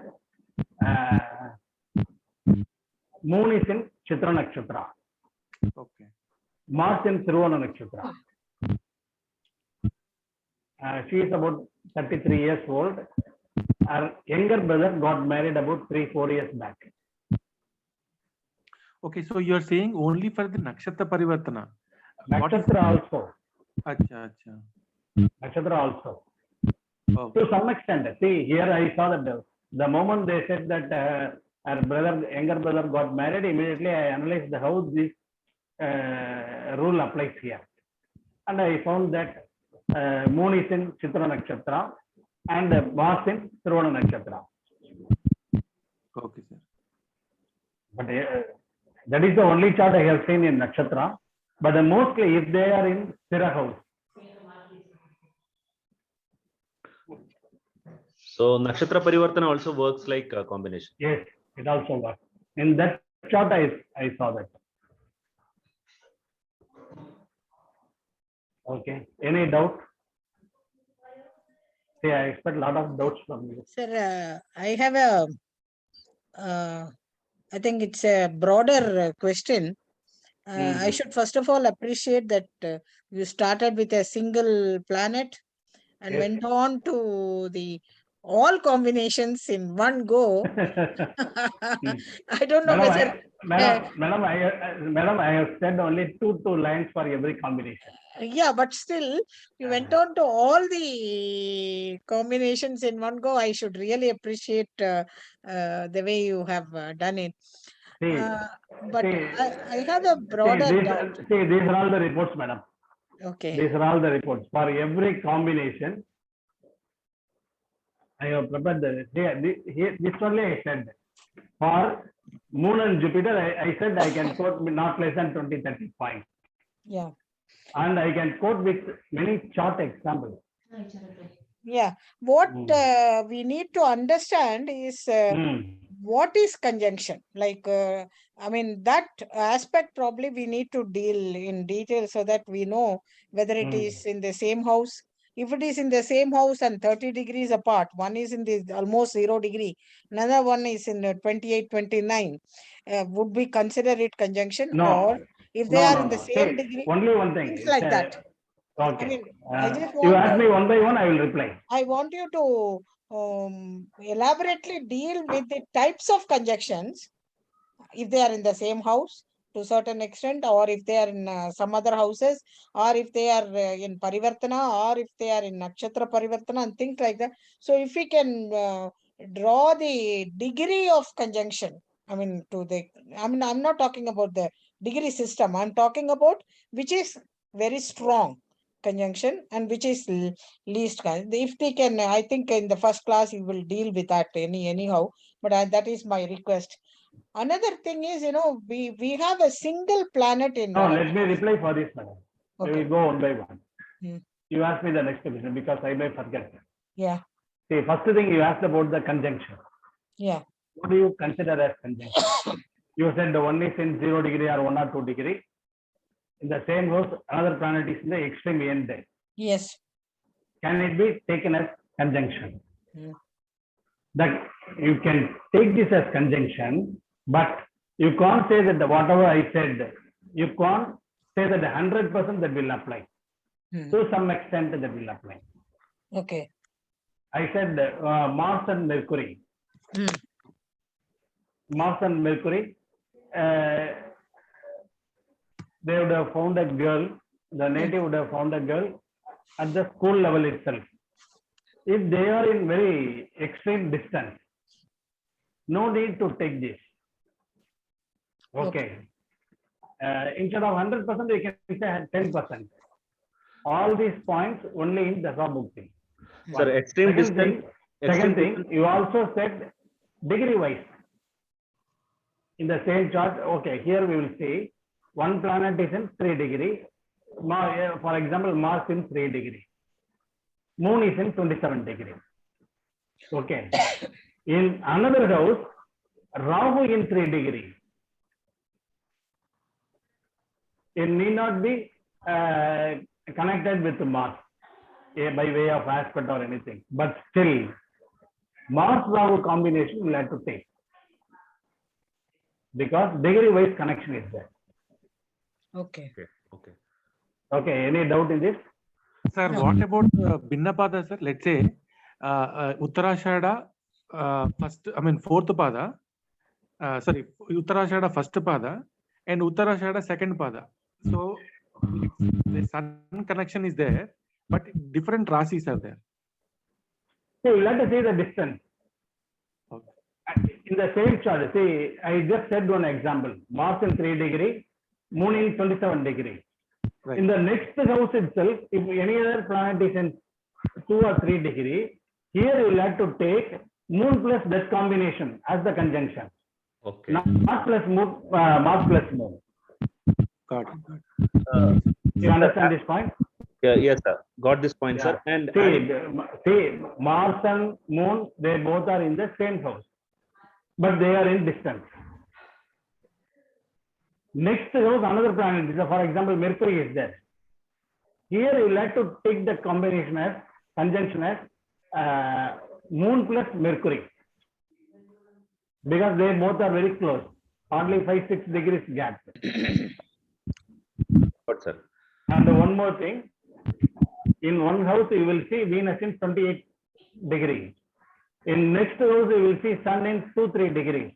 Moon is in Chitra Nakshatra. Okay. Mars in Trivana Nakshatra. She is about 33 years old. Her younger brother got married about 3-4 years back. Okay, so you're saying only for the nakshatra parivartana. What is Nakshatra also. Acha. Nakshatra also. Oh, To some extent. See, here I saw that the moment they said that her younger brother got married, immediately I analyzed how this rule applies here. And I found that moon is in Chitra Nakshatra and Mars in Trivana Nakshatra. okay, sir. But that is the only chart I have seen in Nakshatra. But mostly if they are in Sthira house. So Nakshatra Parivartana also works like a combination. Yes, it also works. In that chart, I saw that. Okay. Any doubt? See, I expect a lot of doubts from you. Sir, I have a I think it's a broader question. I Mhm. should first of all appreciate that you started with a single planet and Yes. went on to the all combinations in one go. I don't know Madam, whether madam, I have said only two lines for every combination. yeah, but still you went on to all the combinations in one go. I should really appreciate the way you have done it. See, But see, I have a broader doubt. these are all the reports, madam. Okay. These are all the reports. For every combination, I have prepared this only I said. For Moon and Jupiter, I said I can quote not less than 20-30 points. Yeah. And I can quote with many chart examples. Yeah. What Hmm. we need to understand is Hmm. what is conjunction? Like, I mean, that aspect probably we need to deal in detail so that we know whether it Hmm. is in the same house. If it is in the same house and 30 degrees apart, one is in the almost 0 degree, another one is in 28, 29, would we consider it conjunction? No, Or if they are in the no. same See, degree, only one thing. things It's like that. I okay. mean, I just You want ask to, me one by one, I will reply. I want you to elaborately deal with the types of conjunctions, if they are in the same house to a certain extent, or if they are in some other houses, or if they are in Parivartana, or if they are in Nakshatra Parivartana and things like that. So if we can draw the degree of conjunction, I mean, I'm not talking about the degree system, I'm talking about which is very strong conjunction and which is least. If they can, I think in the first class you will deal with that anyhow, but that is my request. Another thing is, we have a single planet in No, let me reply for this, madam. I will Okay. go one by one. Hmm. You ask me the next question because I may forget. Yeah, See, first thing you asked about the conjunction. yeah. What do you consider as conjunction? You said the one is in 0 degree or 1 or 2 degree. In the same house, another planet is in the extreme end. Yes. Can it be taken as conjunction? Hmm. That you can take this as conjunction, but you can't say that whatever I said, you can't say that 100% that will apply. Hmm. To some extent that will apply. Okay. I said Mars and Mercury. Hmm. Mars and Mercury, they would have found a girl, the native would have found a girl at the school level itself. If they are in very extreme distance, no need to take this. Okay. Instead of 100%, we can say 10%. All these points only in Dasabhukti. Sir, extreme distance. Second thing, you also said degree wise. In the same chart, okay, here we will see one planet is in 3 degree. For example, Mars in 3 degree. Moon is in 27 degree. Okay. In another house, Rahu in 3 degree. It need not be connected with Mars by way of aspect or anything. But still, Mars-Rahu combination will have to take. Because degree-wise connection is there. Okay. Okay. Okay, any doubt in this? Sir, No. what about Bhinnapada, sir? Let's say Uttarashada fourth pada, Uttarashada first pada and Uttarashada second pada. So the sun connection is there, but different rasis are there. So let us see the distance. Okay. In the same chart, see, I just said one example. Mars in 3 degree, Moon in 27 degree. Right. In the next house itself, if any other planet is in 2 or 3 degree, here you will have to take Moon plus that combination as the conjunction. Okay. Not plus Moon, Mars plus Moon. Got it. You understand this point? Yes, sir. Got this point, sir. Yeah. And See, Mars and Moon, they both are in the same house, but they are in distance. Next house, another planet, for example, Mercury is there. Here you will have to take the combination as conjunction as Moon plus Mercury, because they both are very close. hardly 5-6 degrees gap. But sir, And one more thing, in one house you will see Venus in 28 degrees. In next house you will see Sun in 2-3 degrees.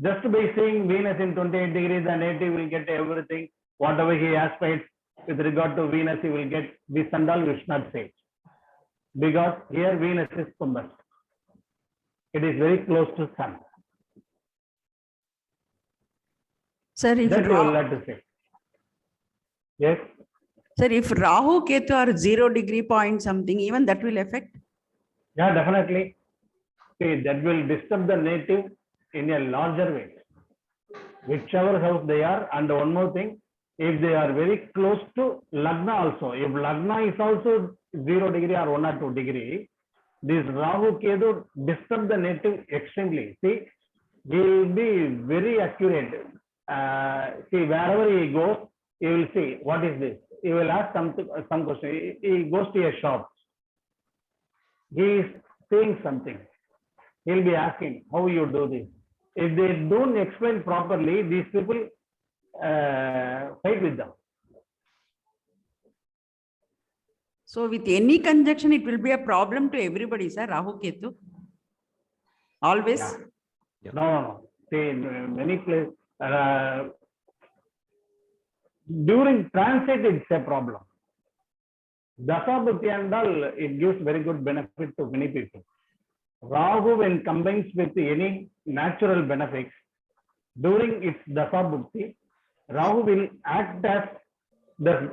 Just by seeing Venus in 28 degrees, the native will get everything, whatever he aspires with regard to Venus, he will get this and all, we should not say. Because here Venus is combust. It is very close to Sun. Sir, if That you will Rahu, have to say. Yes, sir, if Rahu, Ketu are 0 degree point something, even that will affect? yeah, definitely. See, that will disturb the native in a larger way. Whichever house they are, and one more thing, if they are very close to Lagna also, if Lagna is also 0 degree or 1 or 2 degree, this Rahu Ketu disturb the native extremely. See, he will be very accurate. See, wherever he goes, he will see what is this. He will ask some question. He goes to a shop. He is saying something. He will be asking how you do this. If they don't explain properly, these people fight with them. So with any conjunction, it will be a problem to everybody, sir, Rahu, Ketu? Always? Yeah. No. See, in many places, during transit, it's a problem. Dasabhuti and all, it gives very good benefit to many people. Rahu, when combines with any natural benefits, during its Dasabhuti, Rahu will act as the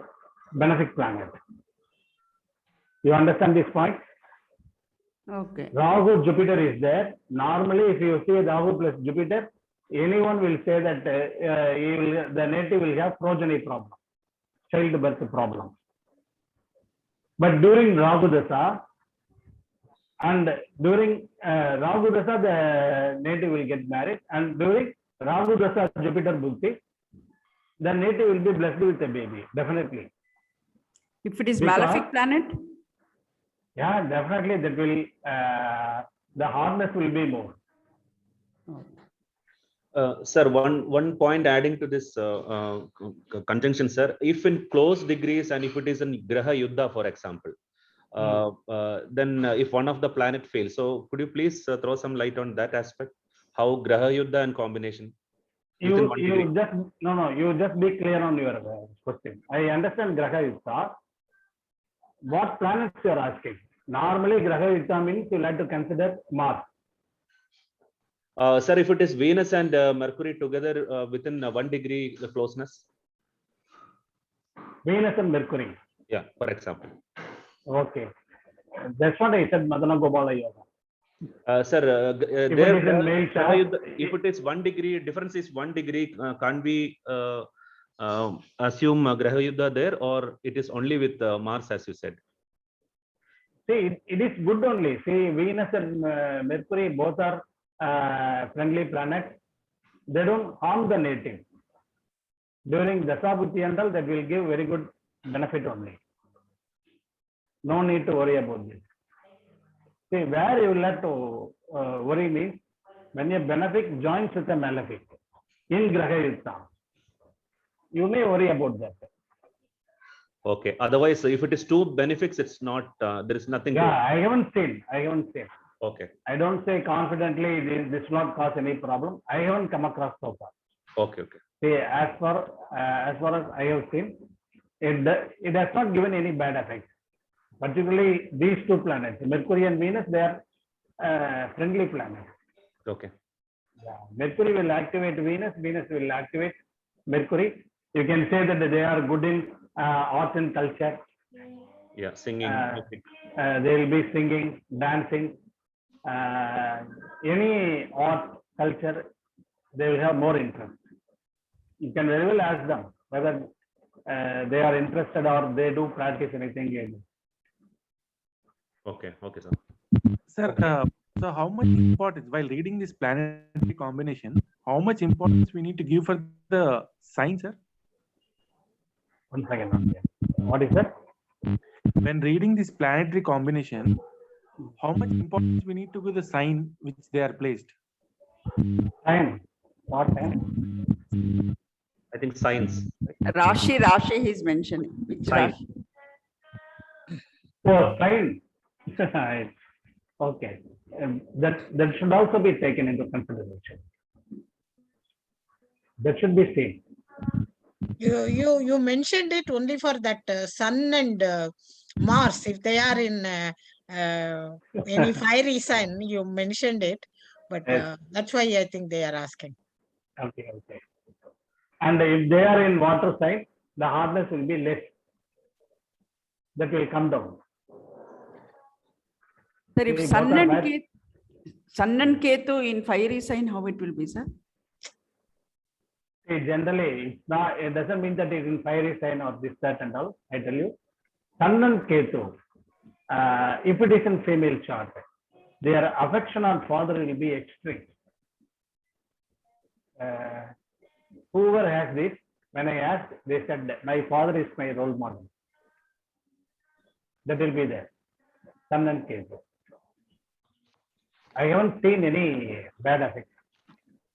benefic planet. You understand this point? Okay. Rahu, Jupiter is there. Normally, if you see Rahu plus Jupiter, anyone will say that the native will have progeny problem, childbirth problem. But during Rahu Dasa, and during Rahu Dasa, the native will get married, and during Rahu Dasa Jupiter Bhukti, the native will be blessed with a baby, definitely. If it is Because- malefic planet? Yeah, definitely that will, the hardness will be more. sir, one point adding to this conjunction, sir. If in close degrees and if it is in Graha Yuddha, for example, then if one of the planet fails, so could you please throw some light on that aspect? How Graha Yuddha and combination? Within 1 degree? You just be clear on your question. I understand Graha Yuddha. What planets you are asking? Normally, Graha Yuddha means you like to consider Mars. Sir, if it is Venus and Mercury together within 1 degree closeness? Venus and Mercury. Yeah, for example. Okay. That's what I said, Madana Gopala Yoga. Sir, If it is in male Graha chart, Yuddha, if it is 1 degree, difference is 1 degree, can't we assume Graha Yuddha there, or it is only with Mars, as you said? see, it is good only. See, Venus and Mercury both are friendly planets. They don't harm the native. During Dasabhuti and all, that will give very good benefit only. No need to worry about this. See, where you will have to worry means when a benefic joins with a malefic in Graha Yuddha, you may worry about that. Okay. Otherwise, if it is two benefics, it's not, there is nothing. Yeah, I haven't seen. Okay. I don't say confidently this will not cause any problem. I haven't come across so far. Okay. See, as far as I have seen, it has not given any bad effects. Particularly these two planets, Mercury and Venus, they are friendly planets. Okay. Yeah. Mercury will activate Venus, Venus will activate Mercury. You can say that they are good in art and culture. Yeah, singing. music. They will be singing, dancing, any art, culture, they will have more interest. You can very well ask them whether they are interested or they do practice anything. Okay, sir. Sir, so how much importance while reading this planetary combination, how much importance we need to give for the sign, sir? 1 second. What is that? When reading this planetary combination, how much importance we need to give the sign which they are placed? Sign. What time? I think science. Rashi he's mentioning. Which Sign. Rashi? Oh, sign. Okay. That should also be taken into consideration. That should be seen. You mentioned it only for that Sun and Mars, if they are in any fiery sign, you mentioned it, but Yes. that's why I think they are asking. Okay, okay. And if they are in water sign, the hardness will be less. That will come down. Sir, if See, Sun both are and bad. Ketu, Sun and Ketu in fiery sign, how it will be, sir? See, generally, it's not, it doesn't mean that it's in fiery sign or this, that, and all. I tell you, Sun and Ketu, if it is in female chart, their affection on father will be extreme. Whoever has this, when I asked, they said, my father is my role model. That will be there. Sun and Ketu. I haven't seen any bad effects.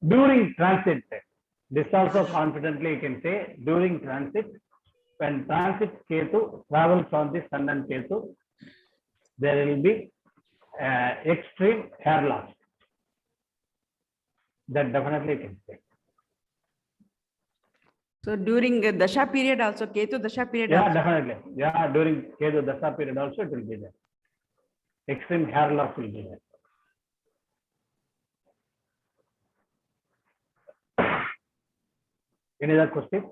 During transit, this also confidently you can say, during transit, when transit Ketu travels on the Sun and Ketu, there will be extreme hair loss. That definitely you can say. So during Dasha period also, Ketu Dasha period Yeah, also. definitely. Yeah, during Ketu Dasha period also it will be there. Extreme hair loss will be there. Any other question?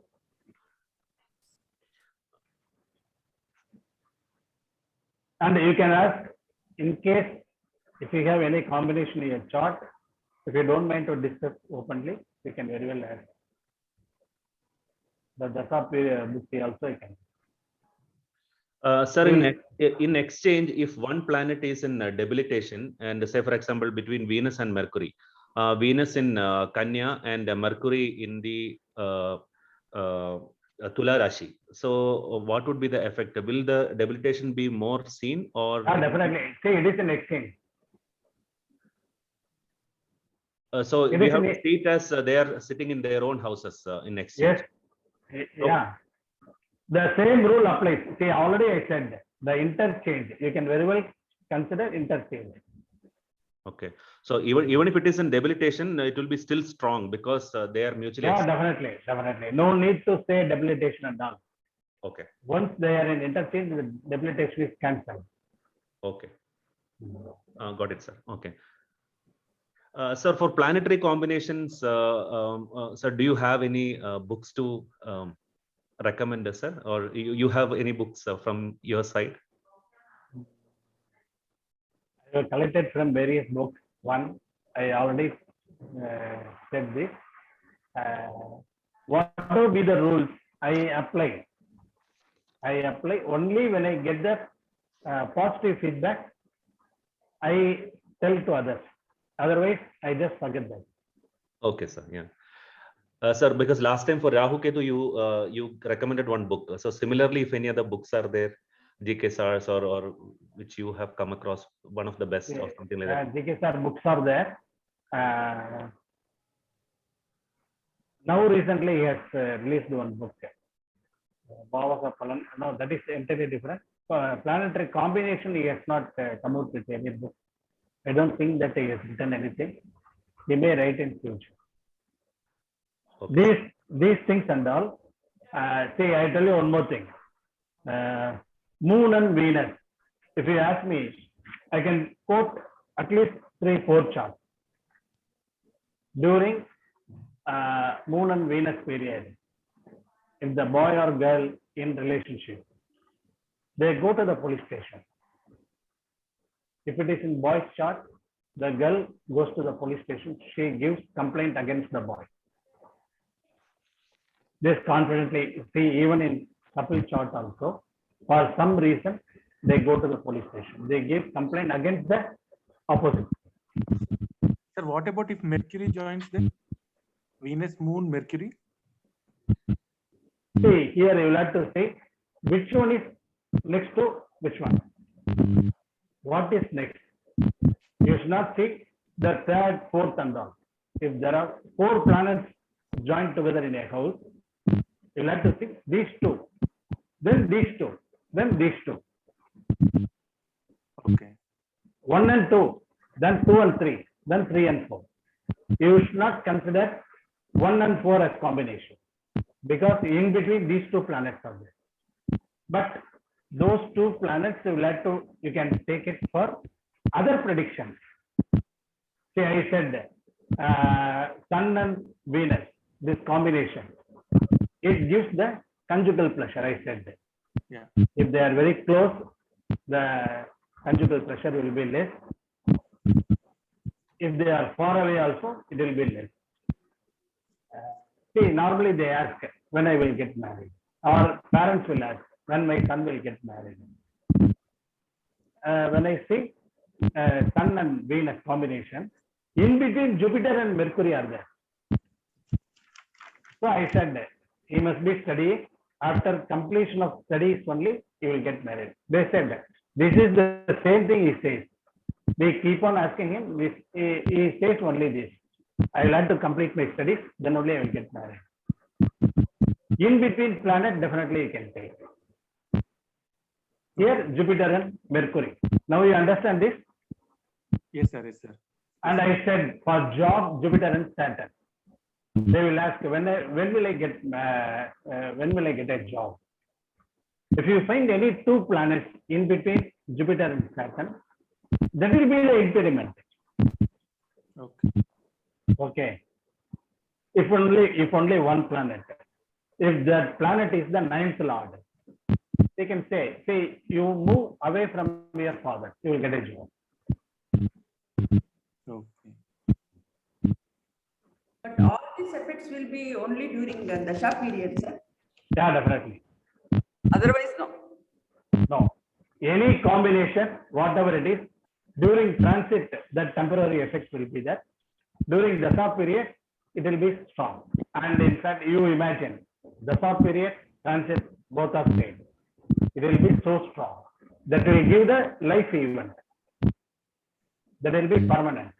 And you can ask, in case if you have any combination in your chart, if you don't mind to discuss openly, you can very well ask. The Dasha period book also you can. Sir, in exchange, if one planet is in debilitation, and say for example between Venus and Mercury, Venus in Kanya and Mercury in the Tula Rashi. So, what would be the effect? Will the debilitation be more seen or? Definitely. See, it is an exchange. So It we is have in to see it as they are sitting in their own houses in exchange. Yes. Yeah. The same rule applies. See, already I said the interchange. You can very well consider interchange. Okay. So even if it is in debilitation, it will be still strong because they are mutually. Yeah, definitely, definitely. No need to say debilitation and all. Okay. Once they are in interchange, the debilitation is cancelled. Okay. Got it, sir. Okay. Sir, for planetary combinations, sir, do you have any books to recommend, sir? Or you have any books from your side? I have collected from various books. One, I already said this. What will be the rules? I apply only when I get the positive feedback. I tell to others. Otherwise, I just forget that. Okay, sir. Yeah. Sir, because last time for Rahu Ketu, you recommended one book. So similarly, if any other books are there, GK SARS or which you have come across, one of the best or something like that. GK SAR books are there. Now recently he has released one book. Bhavaka Palan. No, that is entirely different. Planetary combination, he has not come out with any book. I don't think that he has written anything. He may write in future. Okay. These things and all. See, I tell you one more thing. Moon and Venus. If you ask me, I can quote at least 3-4 charts during Moon and Venus period. If the boy or girl in relationship, they go to the police station. If it is in boy's chart, the girl goes to the police station. She gives complaint against the boy. This confidently see even in couple chart also. For some reason, they go to the police station. They give complaint against the opposite. Sir, what about if Mercury joins them? Venus, Moon, Mercury? See, here you will have to say which one is next to which one. What is next? You should not see the third, fourth and all. if there are 4 planets joined together in a house, you'll have to see these 2, then these 2, then these 2. Okay. 1 and 2, then 2 and 3, then 3 and 4. You should not consider 1 and 4 as combination because in between these 2 planets are there. But those 2 planets you can take it for other predictions. See, I said Sun and Venus, this combination, it gives the conjugal pleasure. I said that. Yeah. If they are very close, the conjugal pressure will be less. If they are far away also, it will be less. See, normally they ask when I will get married, or parents will ask when my son will get married. When I see Sun and Venus combination, in between Jupiter and Mercury are there. So I said that he must be studying. After completion of studies only, he will get married. They said that. This is the same thing he says. We keep on asking him, he says only this. I will have to complete my studies, then only I will get married. In between planet, definitely you can take. Here, Jupiter and Mercury. Now you understand this? Yes, sir. Yes, sir. And I said for job, Jupiter and Saturn. They will ask when will I get a job? If you find any 2 planets in between Jupiter and Saturn, that will be the impediment. Okay. Okay. If only 1 planet. If that planet is the 9th lord, they can say, you move away from your father, you will get a job. Okay. But all these effects will be only during the Dasha period, sir. Yeah, definitely. Otherwise, no. No. Any combination, whatever it is, during transit, that temporary effect will be there. During Dasha period, it will be strong. And in fact, you imagine, Dasha period, transit, both are same. It will be so strong. That will give the life event. That will be permanent.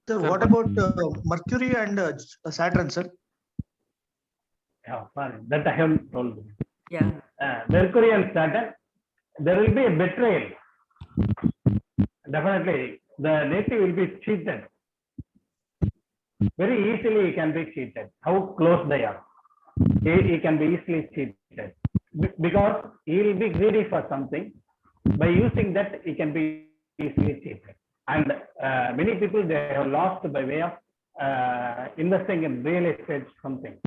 Sir, what about Mercury and Saturn, sir? Yeah, sorry, that I haven't told you. Yeah. Mercury and Saturn, there will be a betrayal. Definitely, the native will be cheated. Very easily he can be cheated. How close they are. He can be easily cheated. Because he will be greedy for something. By using that, he can be easily cheated. And many people, they have lost by way of investing in real estate something.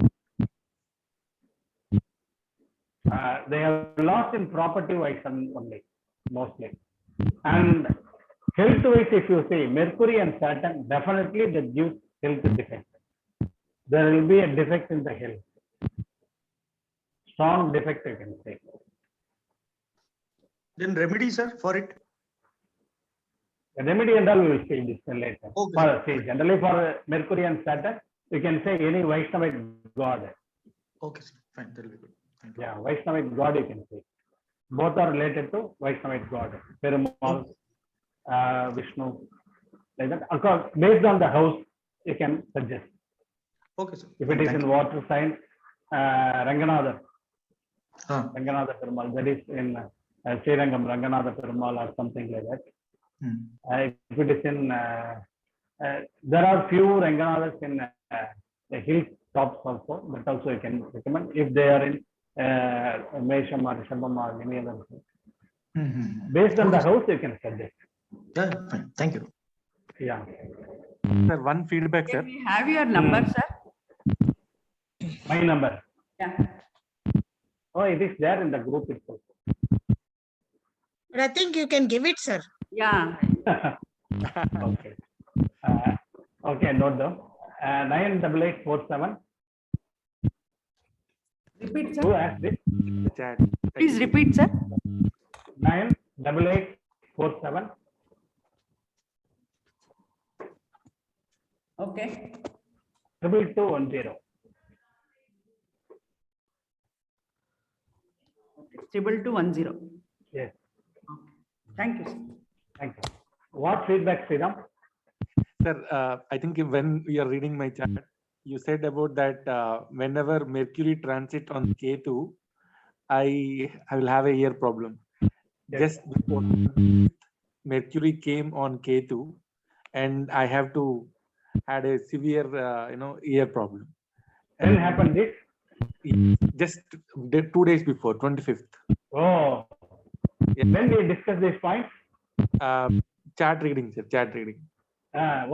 They have lost in property wise only, mostly. And health wise, if you say Mercury and Saturn, definitely that gives health defect. There will be a defect in the health. Strong defect, you can say. Then remedy, sir, for it? The remedy and all we will see this later. Okay. Generally for Mercury and Saturn, you can say any Vaishnavic god. Okay, sir. Fine. That will be good. Thank you. Yeah, Vaishnavic god you can say. Both are related to Vaishnavic god. Perumal, Vishnu. Like that. Of course, based on the house, you can suggest. Okay, sir. If it is Thank in you. water sign, Ranganatha. Ah. Ranganatha Perumal, that is in Srirangam, Ranganatha Perumal or something like that. If it is in, there are few Ranganathas in the hill tops also, but also you can recommend if they are in Mesham or Rishabham or any other. Based on the house, you can suggest. Yeah, fine. Thank you. Yeah. Sir, one feedback, sir. Can we have your number, sir? My number. Yeah. Oh, it is there in the group itself. But I think you can give it, sir. Yeah. Okay. Okay, note down. 98847. Repeat, Who sir. asked this? The chat. Please repeat, sir. 98847. Okay. 2210. 2210. Yes. Thank you, sir. Thank you. What feedback, Sriram? Sir, I think when you are reading my chart, you said about that whenever Mercury transit on Ketu, I will have a ear problem. Yes. Just before Mercury came on Ketu, and I have to had a severe ear problem. When happened this? Just 2 days before, 25th. Oh, Yeah. when we discuss this point, Chart reading, sir. Chart reading.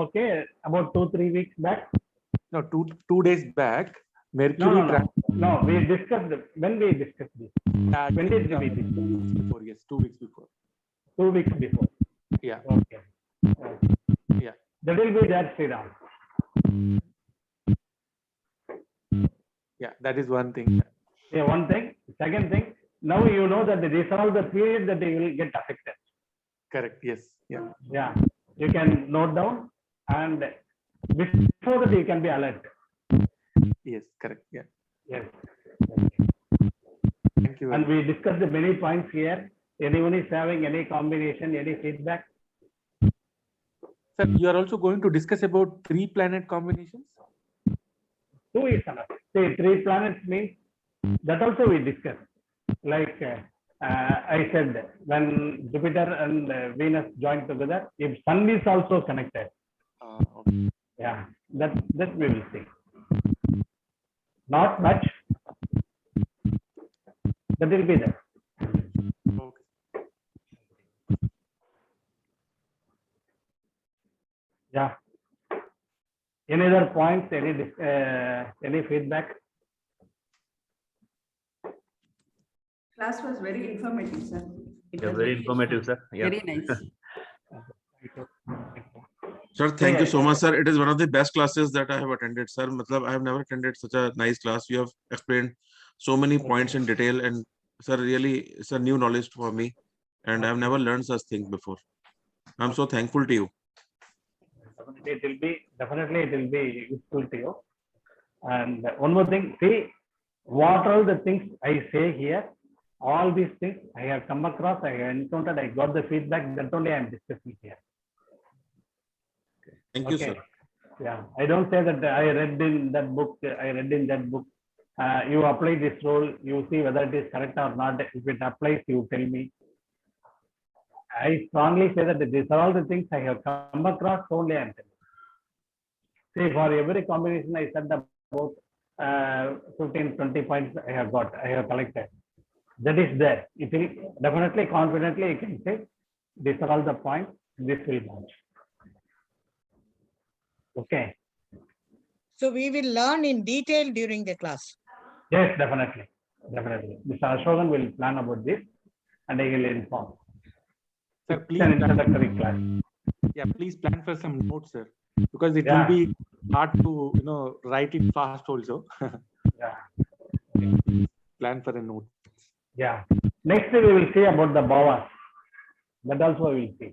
okay, about 2-3 weeks back. No, two days back. No, Mercury. no, we discussed when we discussed this. When did we discuss? 2 weeks before. Yes, 2 weeks before. 2 weeks before. Yeah. Okay. Yeah. That will be there, Sriram. Yeah, that is one thing. Yeah, one thing. Second thing, now you know that these are all the periods that they will get affected. Correct. Yes. Yeah. Yeah, you can note down, and before that you can be alert. Yes. Correct. Yeah. Yes. Thank you. And we discussed many points here. Anyone is having any combination, any feedback? Sir, you are also going to discuss about 3 planet combinations. 2 is enough. See, 3 planets means that also we discussed. Like I said, when Jupiter and Venus join together, if Sun is also connected, Okay. yeah, that we will see. Not much. That will be there. Okay. Yeah. Any other points? Any feedback? Class was very informative, sir. It Yeah, was very informative, sir. Yeah. Very nice. Sir, thank you so Yeah. much, sir. It is one of the best classes that I have attended, sir. Matlab, I have never attended such a nice class. You have explained so many points in detail, and sir, really, it's a new knowledge for me, and I have never learned such things before. I'm so thankful to you. Definitely it will be useful to you. And one more thing, see, what are the things I say here, all these things I have come across, I have encountered, I got the feedback, that only I am discussing here. Thank you, Okay. sir. Yeah, I don't say that I read in that book, you apply this rule, you see whether it is correct or not. If it applies, you tell me. I strongly say that these are all the things I have come across, only I am telling. See, for every combination I said about 15-20 points I have collected. That is there. It will definitely, confidently, you can say these are all the points, this will match. Okay. So we will learn in detail during the class. Yes, definitely. Mr. Ashokan will plan about this and I will inform. Sir, It's please an plan, introductory class. yeah, please plan for some notes, sir, because it Yeah. will be hard to write it fast also. Yeah. Plan for a note. Yeah. Next we will see about the bhavas. That also we will see.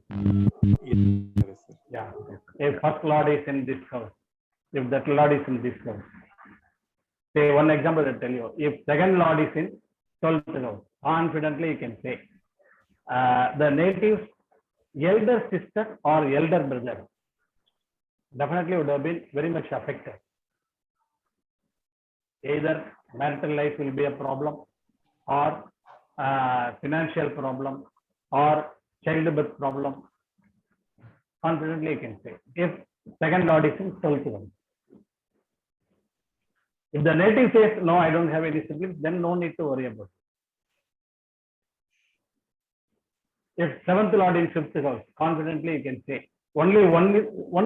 Yes, sir. Yeah. If first lord is in this house, if that lord is in this house. Say one example I tell you. If second lord is in 12th house, confidently you can say the native elder sister or elder brother definitely would have been very much affected. Either marital life will be a problem, or financial problem, or childbirth problem. Confidently you can say, if second lord is in 12th house. If the native says, no, I don't have any siblings, then no need to worry about it. If 7th lord in 5th house, confidently you can say, only one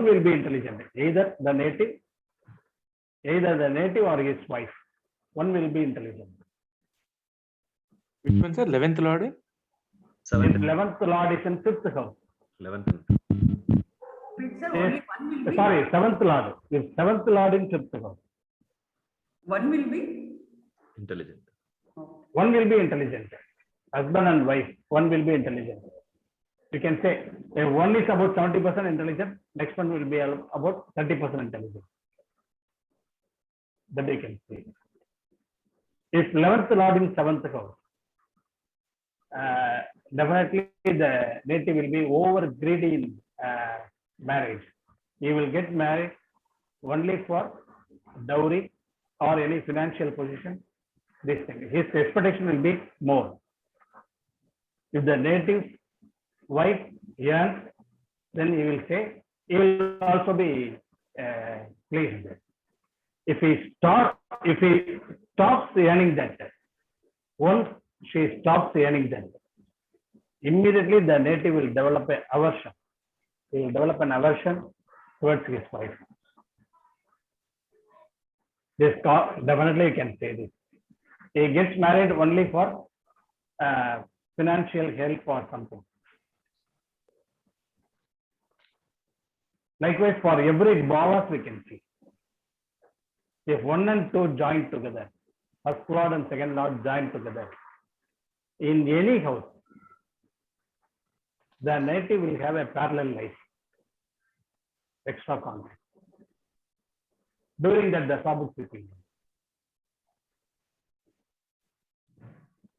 will be intelligent, either the native or his wife. One will be intelligent. Which one, sir? 11th Lord? If 7th, 11th lord is in 5th house, 11th. Sir, only one will be. sorry, 7th lord. If 7th lord in 5th house, One will be. Intelligent. one will be intelligent. Husband and wife, one will be intelligent. You can say, if one is about 70% intelligent, next one will be about 30% intelligent. That you can see. If 11th lord in 7th house, definitely the native will be over greedy in marriage. he will get married only for dowry or any financial position. This thing, his expectation will be more. If the native wife earns, then he will say, he will also be pleased. If he stops earning that, once she stops earning that, immediately the native will develop an aversion. He will develop an aversion towards his wife. This definitely you can say this. He gets married only for financial help or something. Likewise, for every bhavas we can see. If 1 and 2 join together, first lord and second lord join together, in any house, the native will have a parallel life, extra contact. During that, the Sabukti period.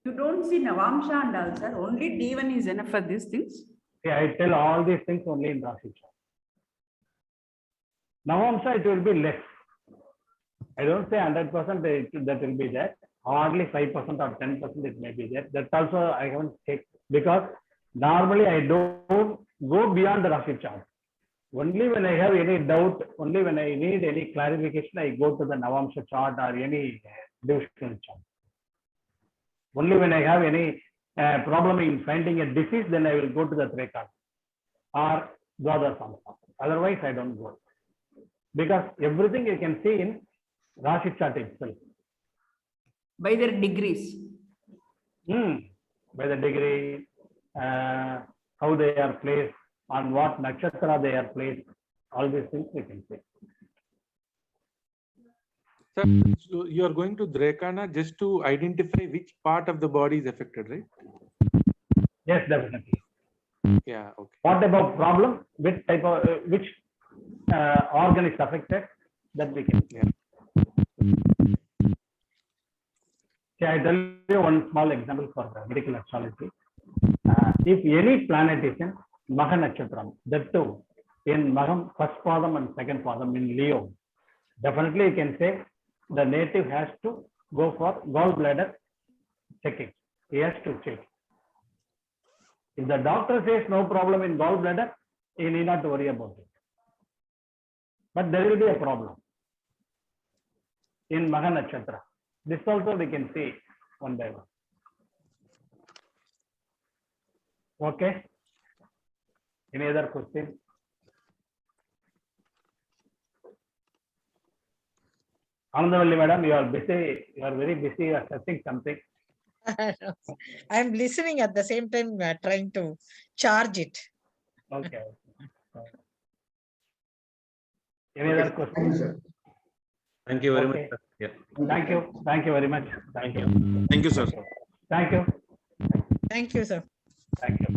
You don't see Navamsha and all, sir. Only D1 is enough for these things. Yeah, I tell all these things only in Rashi chart. Navamsha, it will be less. I don't say 100% that will be there. Hardly 5% or 10% it may be there. That also I haven't checked, because normally I don't go beyond the Rashi chart. Only when I have any doubt, only when I need any clarification, I go to the Navamsha chart or any divisional chart. Only when I have any problem in finding a disease, then I will go to the Treka or Dwada Samsa. Otherwise, I don't go. Because everything you can see in Rashi chart itself. By their degrees. By the degree, how they are placed, on what nakshatra they are placed, all these things we can see. Sir, so you are going to Drekana just to identify which part of the body is affected, right? Yes, definitely. Yeah, okay. What about problem? Which type of which organ is affected? That we can see. Okay, I tell you one small example for the medical astrology. If any planet is in Magha Nakshatram, that too in Magham first padam and second padam in Leo, definitely you can say the native has to go for gallbladder checking. He has to check. If the doctor says no problem in gallbladder, he need not worry about it. But there will be a problem in Magha Nakshatra. This also we can see one by one. Okay. Any other question? Anandavalli madam, you are busy. You are very busy. You are searching something. I'm listening at the same time, trying to charge it. Okay. Any other question? Thank you very Okay. much. Sir. Yeah. Thank you. Thank you very much. Thank you. Thank you, sir. Thank you. Thank you, sir. Thank you.